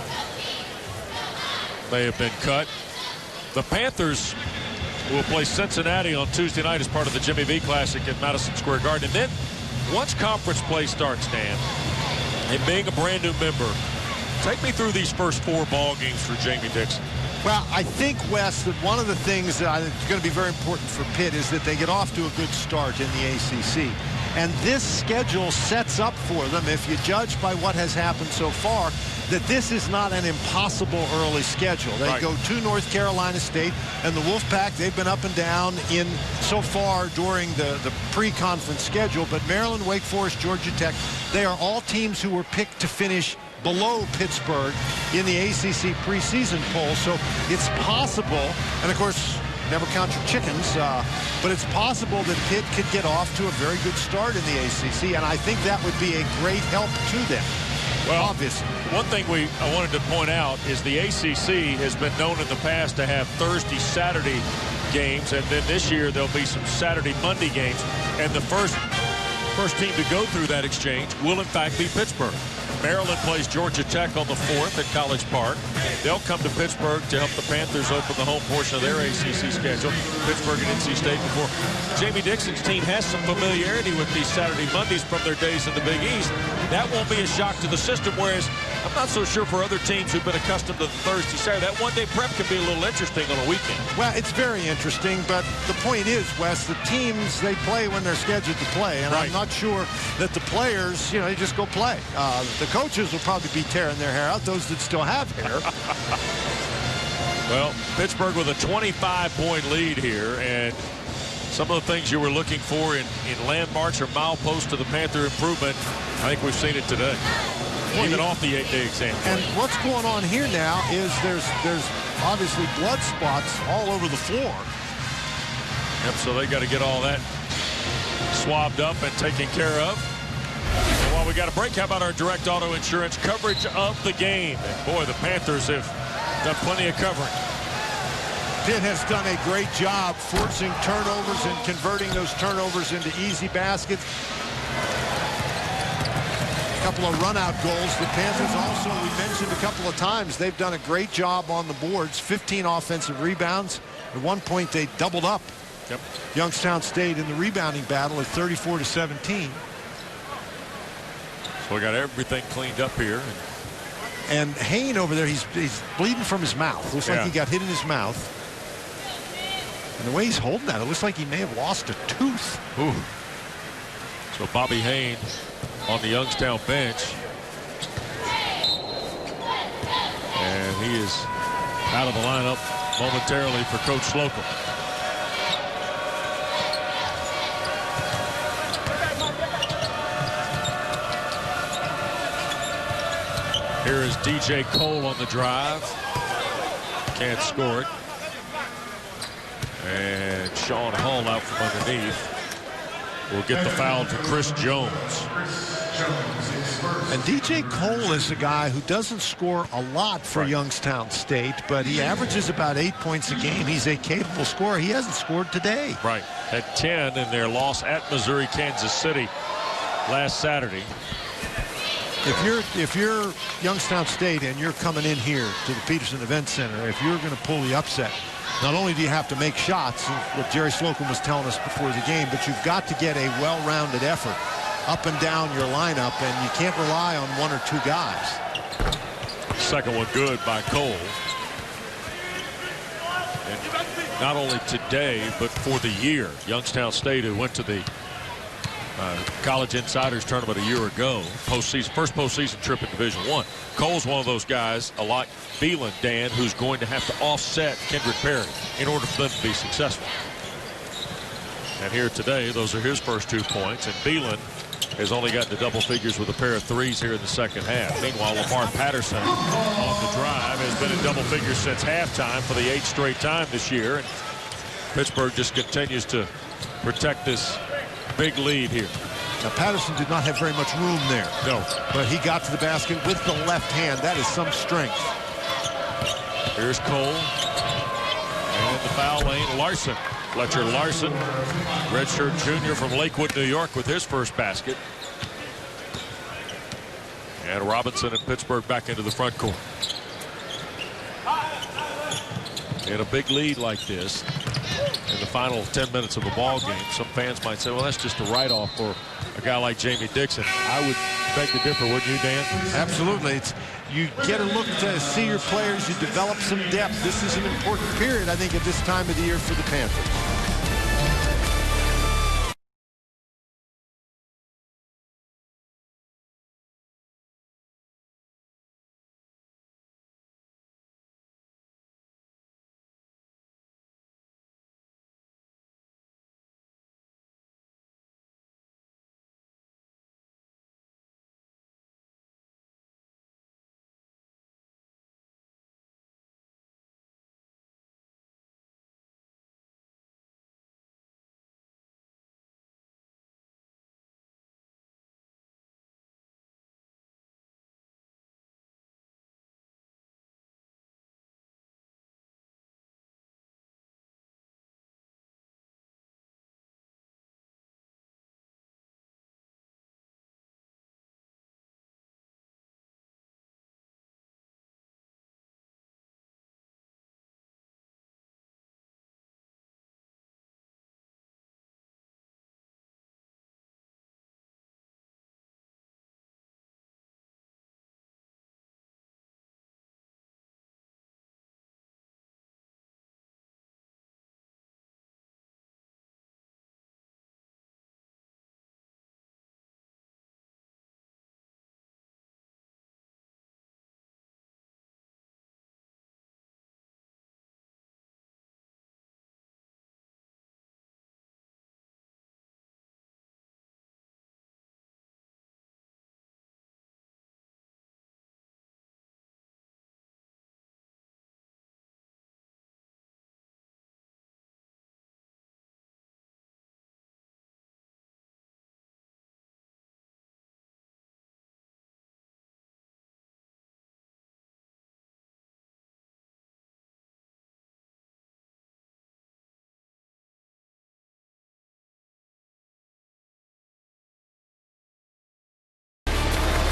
may have been cut. The Panthers will play Cincinnati on Tuesday night as part of the Jimmy V Classic at Madison Square Garden. And then once conference play starts, Dan, and being a brand new member, take me through these first 4 ball games for Jamie Dixon. Well, I think, Wes, that one of the things that is going to be very important for Pitt is that they get off to a good start in the ACC. And this schedule sets up for them, if you judge by what has happened so far, that this is not an impossible early schedule. They go to North Carolina State, and the Wolfpack, they've been up and down in so far during the pre-conference schedule. But Maryland, Wake Forest, Georgia Tech, they are all teams who were picked to finish below Pittsburgh in the ACC preseason poll. So it's possible, and of course, never count your chickens, but it's possible that Pitt could get off to a very good start in the ACC, and I think that would be a great help to them. Well, obviously. One thing I wanted to point out is the ACC has been known in the past to have Thursday, Saturday games, and then this year there'll be some Saturday, Monday games, and the first team to go through that exchange will in fact be Pittsburgh. Maryland plays Georgia Tech on the 4th at College Park. They'll come to Pittsburgh to help the Panthers open the home portion of their ACC schedule. Pittsburgh and NC State before. Jamie Dixon's team has some familiarity with these Saturday, Mondays from their days in the Big East. That won't be a shock to the system, whereas I'm not so sure for other teams who've been accustomed to the Thursday, Saturday. That one-day prep can be a little interesting on a weekend. Well, it's very interesting, but the point is, Wes, the teams, they play when they're scheduled to play, and I'm not sure that the players, they just go play. The coaches will probably be tearing their hair out, those that still have hair. Well, Pittsburgh with a 25-point lead here, and some of the things you were looking for in landmarks or mileposts to the Panther improvement, I think we've seen it today. Even off the 8-day exam. And what's going on here now is there's obviously blood spots all over the floor. Yep, so they got to get all that swabbed up and taken care of. And while we got a break, how about our direct auto insurance coverage of the game? And boy, the Panthers have done plenty of covering. Pitt has done a great job forcing turnovers and converting those turnovers into easy baskets. A couple of run-out goals. The Panthers also, we mentioned a couple of times, they've done a great job on the boards. 15 offensive rebounds. At one point, they doubled up Youngstown State in the rebounding battle at 34-17. So we got everything cleaned up here. And Hayne over there, he's bleeding from his mouth. Looks like he got hit in his mouth. And the way he's holding that, it looks like he may have lost a tooth. Ooh. So Bobby Hayne on the Youngstown bench. And he is out of the lineup momentarily for Coach Slocum. Here is DJ Cole on the drive. Can't score it. And Sean Hull out from underneath will get the foul to Chris Jones. And DJ Cole is a guy who doesn't score a lot for Youngstown State, but he averages about 8 points a game. He's a capable scorer. He hasn't scored today. Right. Had 10 in their loss at Missouri, Kansas City last Saturday. If you're Youngstown State and you're coming in here to the Peterson Event Center, if you're going to pull the upset, not only do you have to make shots, what Jerry Slocum was telling us before the game, but you've got to get a well-rounded effort up and down your lineup, and you can't rely on one or two guys. Second one good by Cole. And not only today, but for the year, Youngstown State, who went to the College Insiders Tournament a year ago, first postseason trip in Division I. Cole's one of those guys, a lot Beelan, Dan, who's going to have to offset Kendrick Perry in order for them to be successful. And here today, those are his first 2 points, and Beelan has only gotten to double figures with a pair of threes here in the second half. Meanwhile, Lamar Patterson on the drive has been in double figures since halftime for the 8th straight time this year. And Pittsburgh just continues to protect this big lead here. Now, Patterson did not have very much room there. No. But he got to the basket with the left hand. That is some strength. Here's Cole. And the foul lane, Larson. Fletcher Larson, redshirt junior from Lakewood, New York, with his first basket. And Robinson and Pittsburgh back into the front court. In a big lead like this, in the final 10 minutes of a ball game, some fans might say, well, that's just a write-off for a guy like Jamie Dixon. I would beg to differ, wouldn't you, Dan? Absolutely. You get a look to see your players. You develop some depth. This is an important period, I think, at this time of the year for the Panthers.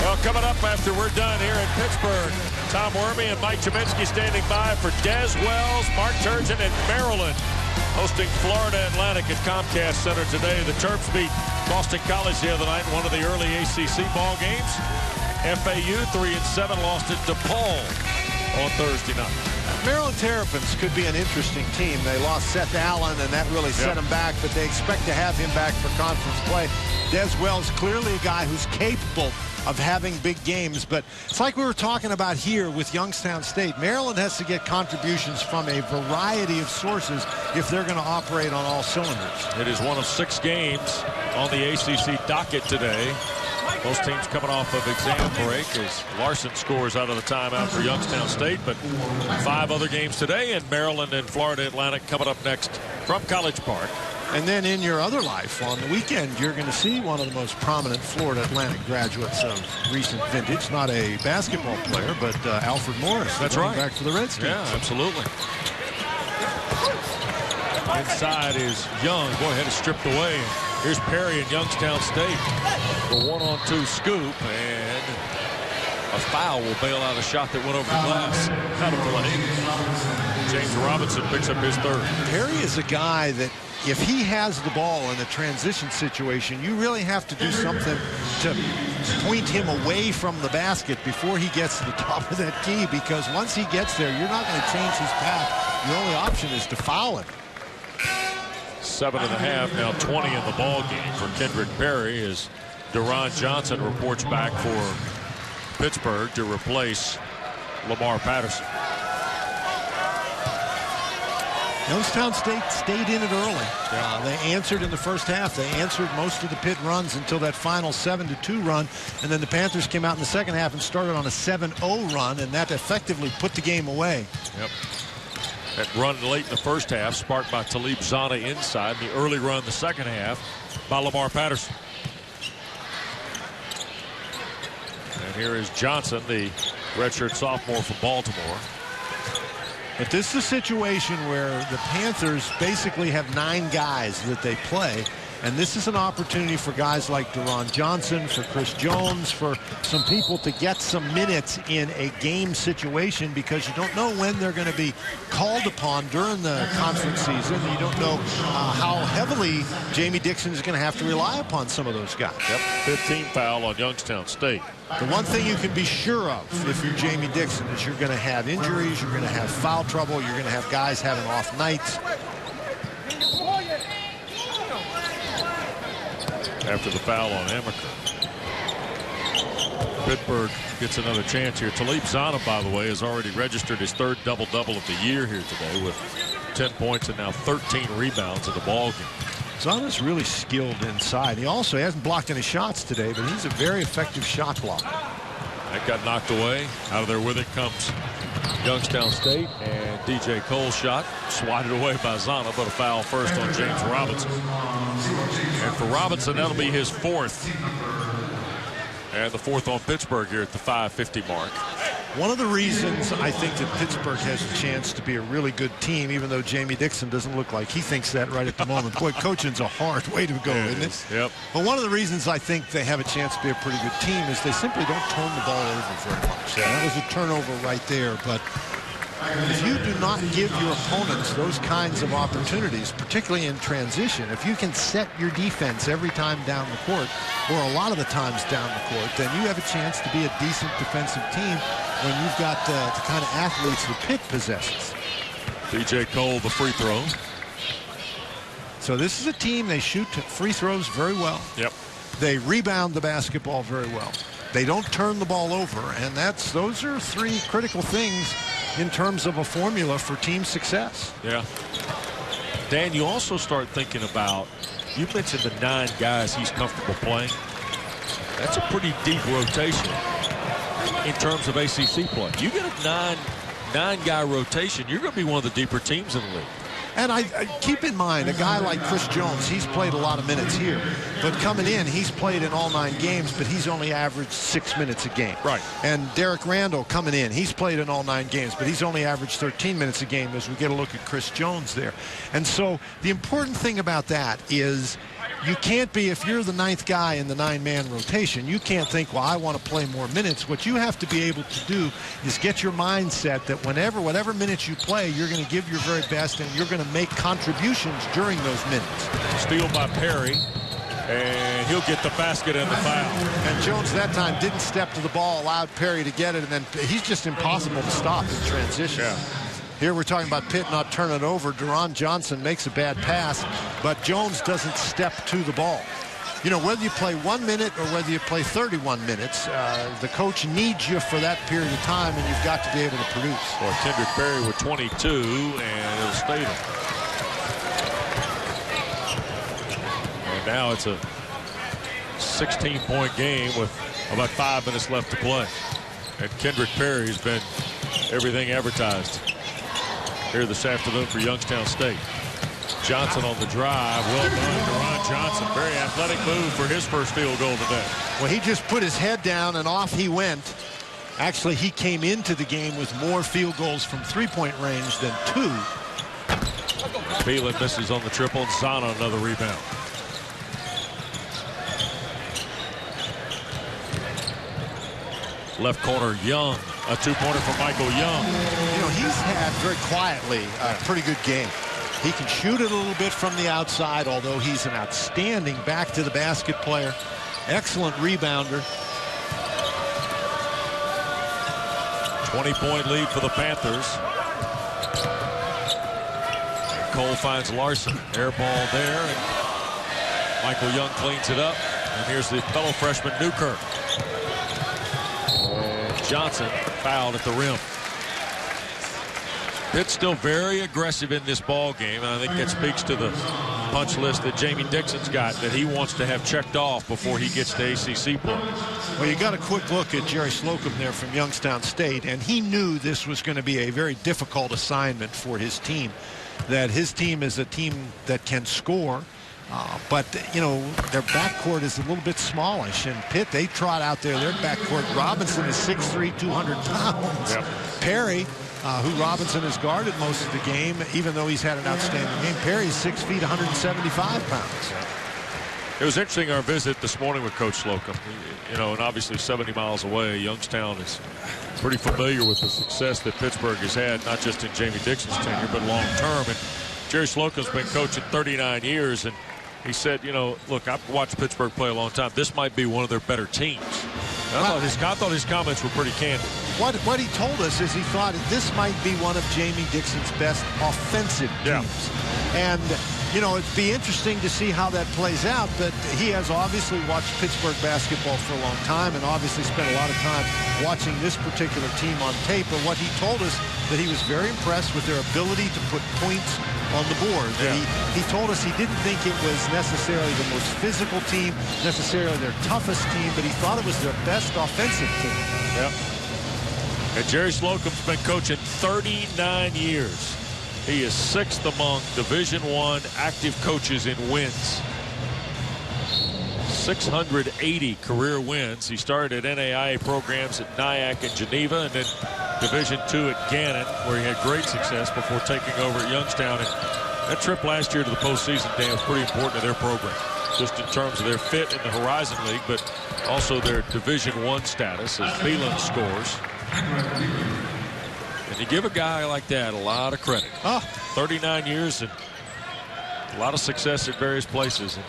Well, coming up after we're done here in Pittsburgh, Tom Wormy and Mike Cheminsky standing by for Des Wells, Mark Turgeon, and Maryland hosting Florida Atlantic at Comcast Center today. The Terps beat Boston College the other night in one of the early ACC ball games. FAU 3-7 lost at DePaul on Thursday night. Maryland Terrapins could be an interesting team. They lost Seth Allen, and that really set them back, but they expect to have him back for conference play. Des Wells, clearly a guy who's capable of having big games, but it's like we were talking about here with Youngstown State. Maryland has to get contributions from a variety of sources if they're going to operate on all cylinders. It is one of 6 games on the ACC docket today. Most teams coming off of exam break as Larson scores out of the timeout for Youngstown State, but 5 other games today, and Maryland and Florida Atlantic coming up next from College Park. And then in your other life, on the weekend, you're going to see one of the most prominent Florida Atlantic graduates of recent vintage. Not a basketball player, but Alfred Morris. That's right. Back for the Redskins. Yeah, absolutely. Inside is Young. Boy, had it stripped away. Here's Perry in Youngstown State. The 1-on-2 scoop, and a foul will bail out a shot that went over the glass. Out of play. James Robinson picks up his third. Perry is a guy that if he has the ball in a transition situation, you really have to do something to point him away from the basket before he gets to the top of that key, because once he gets there, you're not going to change his path. The only option is to foul him. 7.5, now 20 in the ball game for Kendrick Perry as Deron Johnson reports back for Pittsburgh to replace Lamar Patterson. Youngstown State stayed in it early. They answered in the first half. They answered most of the Pitt runs until that final 7-2 run, and then the Panthers came out in the second half and started on a 7-0 run, and that effectively put the game away. Yep. That run late in the first half, sparked by Talib Zana inside. The early run in the second half by Lamar Patterson. And here is Johnson, the redshirt sophomore from Baltimore. But this is a situation where the Panthers basically have 9 guys that they play, and this is an opportunity for guys like Deron Johnson, for Chris Jones, for some people to get some minutes in a game situation, because you don't know when they're going to be called upon during the conference season. You don't know how heavily Jamie Dixon is going to have to rely upon some of those guys. Yep, 15 foul on Youngstown State. The one thing you can be sure of if you're Jamie Dixon is you're going to have injuries, you're going to have foul trouble, you're going to have guys having off nights. After the foul on Amaker, Pittsburgh gets another chance here. Talib Zana, by the way, has already registered his third double-double of the year here today with 10 points and now 13 rebounds in the ball game. Zana's really skilled inside. He hasn't blocked any shots today, but he's a very effective shot blocker. That got knocked away. Out of there with it comes Youngstown State, and DJ Cole's shot swatted away by Zana, but a foul first on James Robinson. And for Robinson, that'll be his fourth. And the fourth on Pittsburgh here at the 5:50 mark. One of the reasons I think that Pittsburgh has a chance to be a really good team, even though Jamie Dixon doesn't look like he thinks that right at the moment. Boy, coaching's a hard way to go, isn't it? Yep. But one of the reasons I think they have a chance to be a pretty good team is they simply don't turn the ball over very much. Yeah. That was a turnover right there, but if you do not give your opponents those kinds of opportunities, particularly in transition, if you can set your defense every time down the court, or a lot of the times down the court, then you have a chance to be a decent defensive team when you've got the kind of athletes that Pitt possesses. DJ Cole, the free throw. So this is a team, they shoot free throws very well. Yep. They rebound the basketball very well. They don't turn the ball over, and those are 3 critical things in terms of a formula for team success. Yeah. Dan, you also start thinking about, you mentioned the 9 guys he's comfortable playing. That's a pretty deep rotation in terms of ACC play. You get a nine-guy rotation, you're going to be one of the deeper teams in the league. And I keep in mind, a guy like Chris Jones, he's played a lot of minutes here. But coming in, he's played in all 9 games, but he's only averaged 6 minutes a game. Right. And Derek Randall coming in, he's played in all 9 games, but he's only averaged 13 minutes a game as we get a look at Chris Jones there. And so the important thing about that is you can't be, if you're the 9th guy in the 9-man rotation, you can't think, well, I want to play more minutes. What you have to be able to do is get your mindset that whatever minutes you play, you're going to give your very best and you're going to make contributions during those minutes. Steal by Perry, and he'll get the basket and the foul. And Jones that time didn't step to the ball, allowed Perry to get it, and then he's just impossible to stop in transition. Yeah. Here we're talking about Pitt not turning it over. Deron Johnson makes a bad pass, but Jones doesn't step to the ball. You know, whether you play 1 minute or whether you play 31 minutes, the coach needs you for that period of time, and you've got to be able to produce. Or Kendrick Perry with 22, and it'll stay there. And now it's a 16-point game with about 5 minutes left to play. And Kendrick Perry's been everything advertised here this afternoon for Youngstown State. Johnson on the drive. Well done, Deron Johnson. Very athletic move for his first field goal today. Well, he just put his head down and off he went. Actually, he came into the game with more field goals from three-point range than 2. Phelan misses on the triple, and Zana another rebound. Left corner, Young. A two-pointer from Michael Young. You know, he's had very quietly a pretty good game. He can shoot it a little bit from the outside, although he's an outstanding back-to-the-basket player. Excellent rebounder. 20-point lead for the Panthers. Cole finds Larson. Air ball there, and Michael Young cleans it up. And here's the fellow freshman Newkirk. Johnson fouled at the rim. Pitt's still very aggressive in this ball game, and I think that speaks to the punch list that Jamie Dixon's got that he wants to have checked off before he gets to ACC play. Well, you got a quick look at Jerry Slocum there from Youngstown State, and he knew this was going to be a very difficult assignment for his team, that his team is a team that can score. But, you know, their backcourt is a little bit smallish. And Pitt, they trot out there their backcourt. Robinson is 6'3", 200 pounds. Yep. Perry, who Robinson has guarded most of the game, even though he's had an outstanding game, Perry's 6 feet, 175 pounds. It was interesting, our visit this morning with Coach Slocum. You know, and obviously 70 miles away, Youngstown is pretty familiar with the success that Pittsburgh has had, not just in Jamie Dixon's tenure, but long term. And Jerry Slocum's been coaching 39 years, and he said, you know, look, I've watched Pittsburgh play a long time. This might be one of their better teams. I thought his comments were pretty candid. What he told us is he thought this might be one of Jamie Dixon's best offensive teams. And, you know, it'd be interesting to see how that plays out. But he has obviously watched Pittsburgh basketball for a long time and obviously spent a lot of time watching this particular team on tape. But what he told us that he was very impressed with their ability to put points on the board. Yeah. He told us he didn't think it was necessarily the most physical team, necessarily their toughest team, but he thought it was their best offensive team. Yep. And Jerry Slocum's been coaching 39 years. He is 6th among Division I active coaches in wins. 680 career wins. He started at NAIA programs at Nyack and Geneva, and then Division II at Gannon, where he had great success before taking over at Youngstown. And that trip last year to the postseason, Dan, was pretty important to their program, just in terms of their fit in the Horizon League, but also their Division I status as Phelan scores. And you give a guy like that a lot of credit. 39 years and a lot of success at various places. And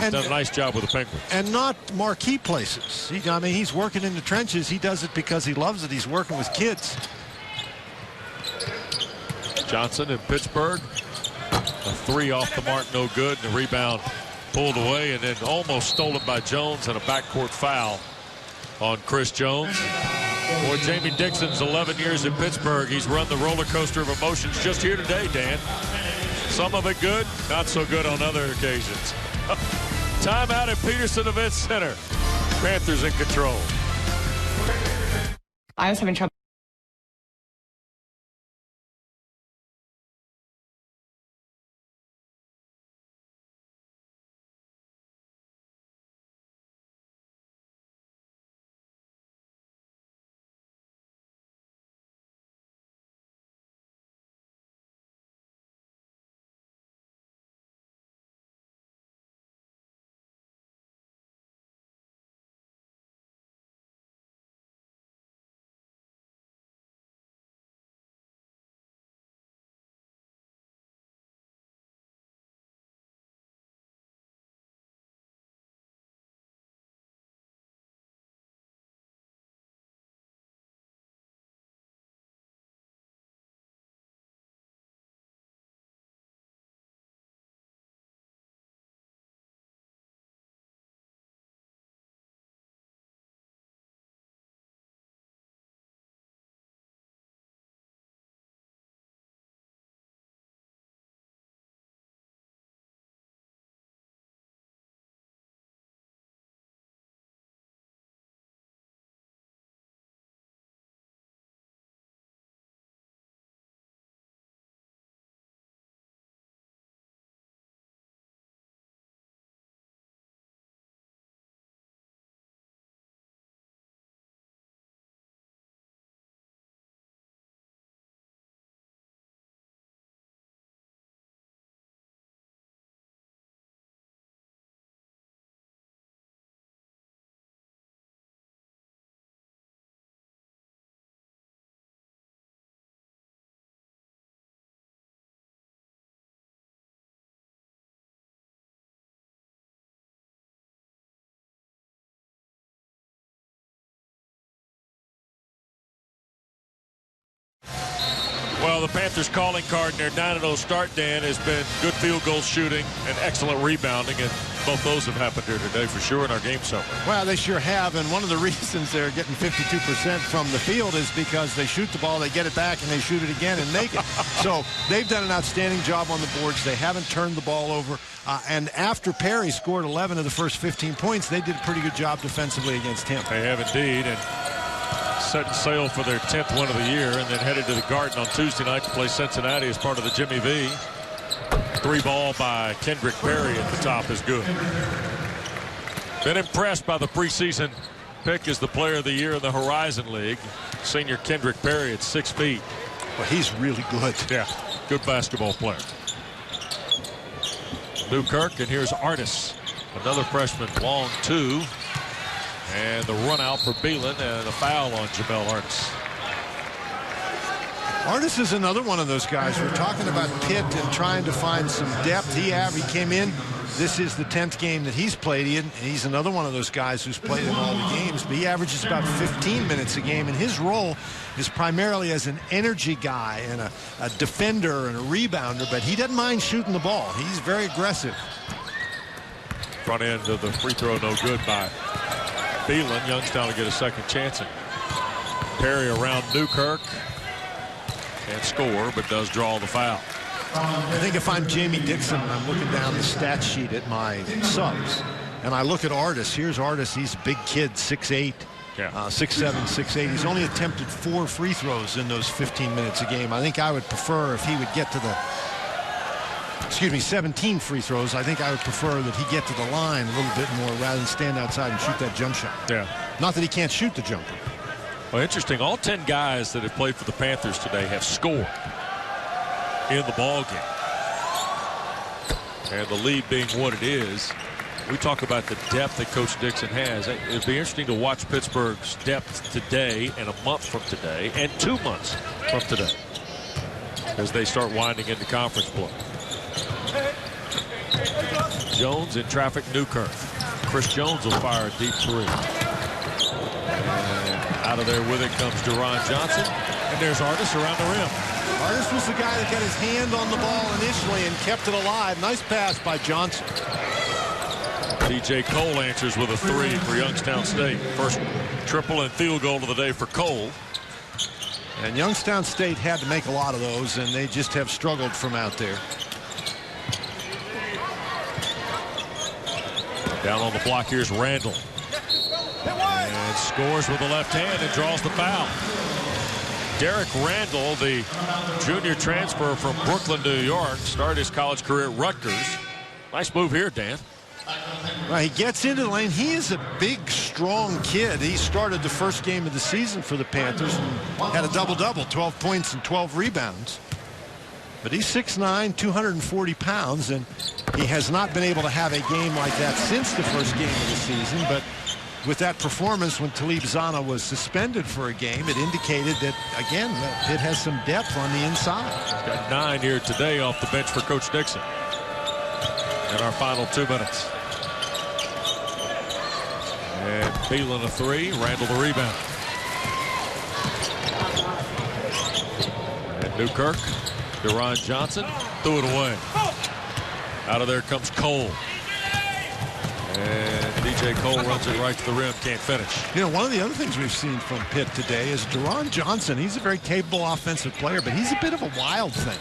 he's done a nice job with the Penguins. And not marquee places. I mean, he's working in the trenches. He does it because he loves it. He's working with kids. Johnson in Pittsburgh. A three off the mark, no good. And the rebound pulled away and then almost stolen by Jones, and a backcourt foul on Chris Jones. Boy, Jamie Dixon's 11 years in Pittsburgh. He's run the roller coaster of emotions just here today, Dan. Some of it good, not so good on other occasions. Timeout at Peterson Events Center. Panthers in control. I was having trouble. the Panthers calling card in their 9-0 start, Dan, has been good field goal shooting and excellent rebounding, and both those have happened here today for sure in our game summary. Well, they sure have, and one of the reasons they're getting 52% from the field is because they shoot the ball, they get it back, and they shoot it again and make it. So they've done an outstanding job on the boards. They haven't turned the ball over. And after Perry scored 11 of the first 15 points, they did a pretty good job defensively against him. They have indeed, and setting sail for their 10th win of the year, and then headed to the Garden on Tuesday night to play Cincinnati as part of the Jimmy V. 3-ball by Kendrick Perry at the top is good. Been impressed by the preseason pick as the player of the year in the Horizon League. Senior Kendrick Perry at 6 feet. Well, he's really good. Yeah, good basketball player. Newkirk, and here's Artis, another freshman, long 2. And the run out for Beelan and a foul on Jamel Artis. Artis is another one of those guys. We're talking about Pitt and trying to find some depth. He came in. This is the 10th game that he's played in. He's another one of those guys who's played in all the games. But he averages about 15 minutes a game. And his role is primarily as an energy guy and a defender and a rebounder. But he doesn't mind shooting the ball. He's very aggressive. Front end of the free throw no good by Beelan. Youngstown will get a second chance. And Perry around Newkirk. Can't score, but does draw the foul. I think if I'm Jamie Dixon, I'm looking down the stat sheet at my subs, and I look at Artis. Here's Artis. He's a big kid, 6'8", yeah. 6'7", 6'8". He's only attempted 4 free throws in those 15 minutes a game. I think I would prefer if he would get to the, 17 free throws. I think I would prefer that he get to the line a little bit more rather than stand outside and shoot that jump shot. Yeah. Not that he can't shoot the jumper. Well, interesting. All 10 guys that have played for the Panthers today have scored in the ball game. And the lead being what it is, we talk about the depth that Coach Dixon has. It'd be interesting to watch Pittsburgh's depth today and a month from today and 2 months from today as they start winding into conference play. Jones in traffic, Newkirk. Chris Jones will fire a deep 3. Out of there with it comes Deron Johnson. And there's Artis around the rim. Artis was the guy that got his hand on the ball initially and kept it alive. Nice pass by Johnson. DJ Cole answers with a 3 for Youngstown State. First triple and field goal of the day for Cole. And Youngstown State had to make a lot of those, and they just have struggled from out there. Down on the block, here's Randall. And scores with the left hand and draws the foul. Derek Randall, the junior transfer from Brooklyn, New York, started his college career at Rutgers. Nice move here, Dan. Well, he gets into the lane. He is a big, strong kid. He started the first game of the season for the Panthers and had a double-double, 12 points and 12 rebounds. But he's 6'9", 240 pounds, and he has not been able to have a game like that since the first game of the season. But with that performance when Talib Zana was suspended for a game, it indicated that, again, Pitt has some depth on the inside. Got 9 here today off the bench for Coach Dixon. In our final 2 minutes. And Beelan a 3, Randall the rebound. And Newkirk, Deron Johnson, threw it away. Out of there comes Cole. And DJ Cole runs it right to the rim, can't finish. You know, one of the other things we've seen from Pitt today is Deron Johnson. He's a very capable offensive player, but he's a bit of a wild thing.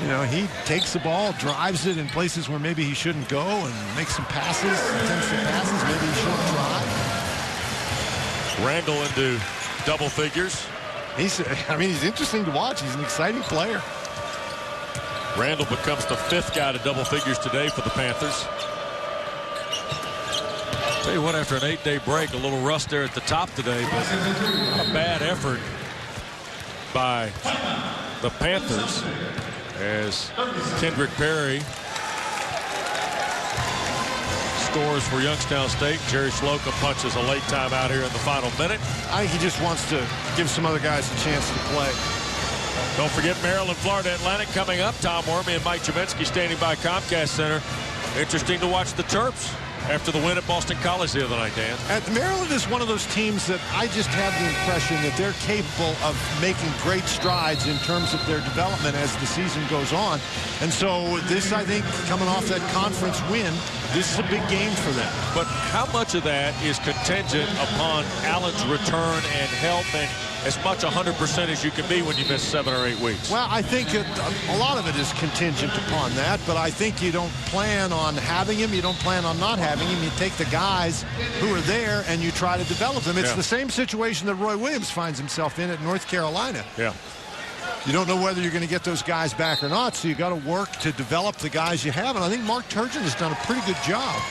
You know, he takes the ball, drives it in places where maybe he shouldn't go, and makes some passes, attempts some passes maybe he shouldn't try. Randall into double figures. He's interesting to watch. He's an exciting player. Randall becomes the 5th guy to double figures today for the Panthers. Tell you what, after an 8-day break, a little rust there at the top today, but not a bad effort by the Panthers as Kendrick Perry scores for Youngstown State. Jerry Slocum punches a late time out here in the final minute. I think he just wants to give some other guys a chance to play. Don't forget Maryland, Florida Atlantic coming up. Tom Wormy and Mike Jaminski standing by Comcast Center. Interesting to watch the Terps after the win at Boston College the other night, Dan. Maryland is one of those teams that I just have the impression that they're capable of making great strides in terms of their development as the season goes on. And so this, I think, coming off that conference win, this is a big game for them. But how much of that is contingent upon Allen's return and health, and as much 100% as you can be when you miss 7 or 8 weeks? Well, I think a lot of it is contingent upon that, but I think you don't plan on having him. You don't plan on not having him. You take the guys who are there and you try to develop them. It's the same situation that Roy Williams finds himself in at North Carolina. Yeah. You don't know whether you're going to get those guys back or not, so you got to work to develop the guys you have, and I think Mark Turgeon has done a pretty good job.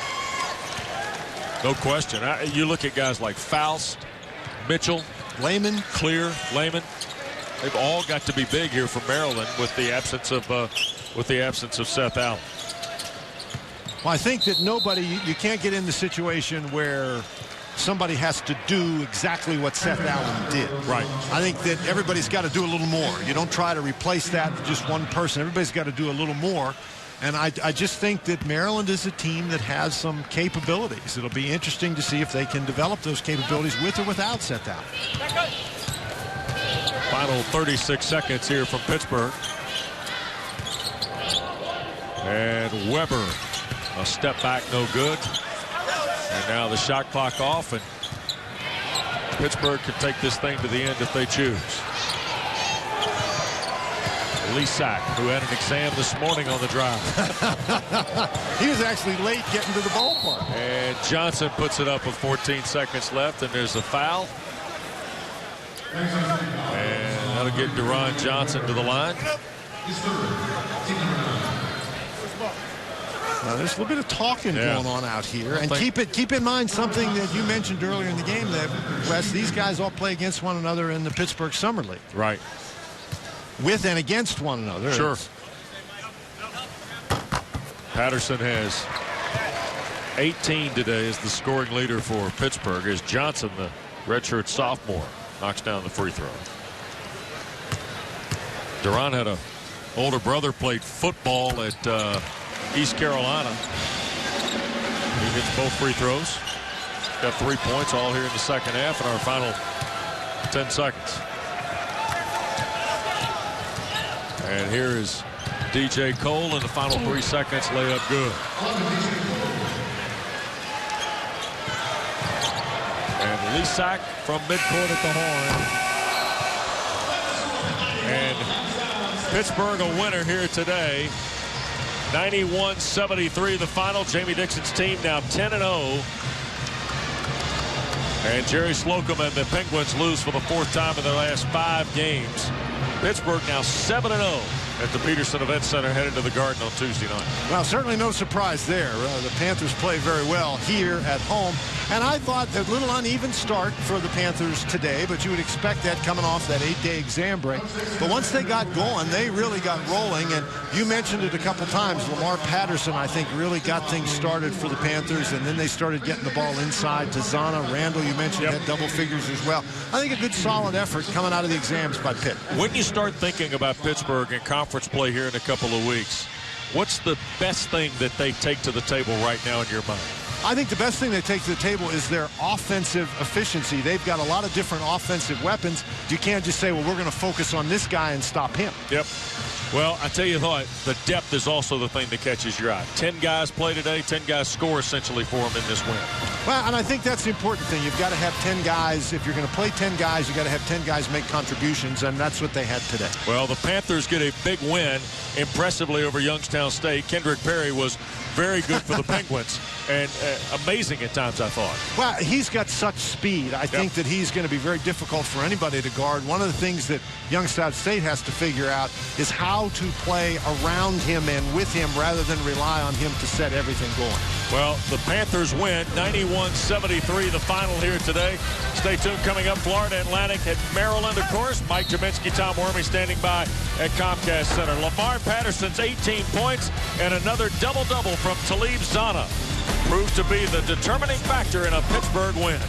No question. You look at guys like Faust, Mitchell, Lehman, Clear, Lehman. They've all got to be big here for Maryland with the absence of Seth Allen. Well, I think that you can't get in the situation where somebody has to do exactly what Seth Allen did. Right. I think that everybody's got to do a little more. You don't try to replace that with just one person. Everybody's got to do a little more. And I just think that Maryland is a team that has some capabilities. It'll be interesting to see if they can develop those capabilities with or without Seth Allen. Final 36 seconds here from Pittsburgh. And Weber, a step back, no good. And now the shot clock off, and Pittsburgh can take this thing to the end if they choose. Lesack, who had an exam this morning on the drive. He was actually late getting to the ballpark. And Johnson puts it up with 14 seconds left, and there's a foul. And that'll get Deron Johnson to the line. There's a little bit of talking going on out here, and keep in mind something that you mentioned earlier in the game, that Wes, these guys all play against one another in the Pittsburgh Summer League. Right. With and against one another. Sure. Patterson has 18 today as the scoring leader for Pittsburgh, as Johnson, the redshirt sophomore, knocks down the free throw. Deron had an older brother, played football at East Carolina. He hits both free throws. Got 3 points all here in the second half in our final 10 seconds. And here is DJ Cole in the final 3 seconds. Layup good. And Lesack from midcourt at the horn. And Pittsburgh a winner here today. 91-73 the final. Jamie Dixon's team now 10-0. And Jerry Slocum and the Penguins lose for the 4th time in their last 5 games. Pittsburgh now 7-0 at the Peterson Event Center, headed to the Garden on Tuesday night. Well, certainly no surprise there. The Panthers play very well here at home. And I thought a little uneven start for the Panthers today, but you would expect that coming off that 8-day exam break. But once they got going, they really got rolling. And you mentioned it a couple times. Lamar Patterson, I think, really got things started for the Panthers. And then they started getting the ball inside to Zana. Randall, you mentioned, had double figures as well. I think a good solid effort coming out of the exams by Pitt. When you start thinking about Pittsburgh and conference play here in a couple of weeks, what's the best thing that they take to the table right now in your mind? I think the best thing they take to the table is their offensive efficiency. They've got a lot of different offensive weapons. You can't just say, well, we're going to focus on this guy and stop him. Yep. Well, I tell you what, the depth is also the thing that catches your eye. 10 guys play today, 10 guys score essentially for them in this win. Well, and I think that's the important thing. You've got to have 10 guys. If you're going to play 10 guys, you've got to have 10 guys make contributions, and that's what they had today. Well, the Panthers get a big win impressively over Youngstown State. Kendrick Perry was very good for the Penguins, and amazing at times, I thought. Well, he's got such speed. I think that he's going to be very difficult for anybody to guard. One of the things that Youngstown State has to figure out is how to play around him and with him rather than rely on him to set everything going. Well, the Panthers win 91-73, the final here today. Stay tuned. Coming up, Florida Atlantic at Maryland, of course. Mike Jaminski, Tom Wormy standing by at Comcast Center. Lamar Patterson's 18 points and another double-double from Talib Zana proved to be the determining factor in a Pittsburgh win.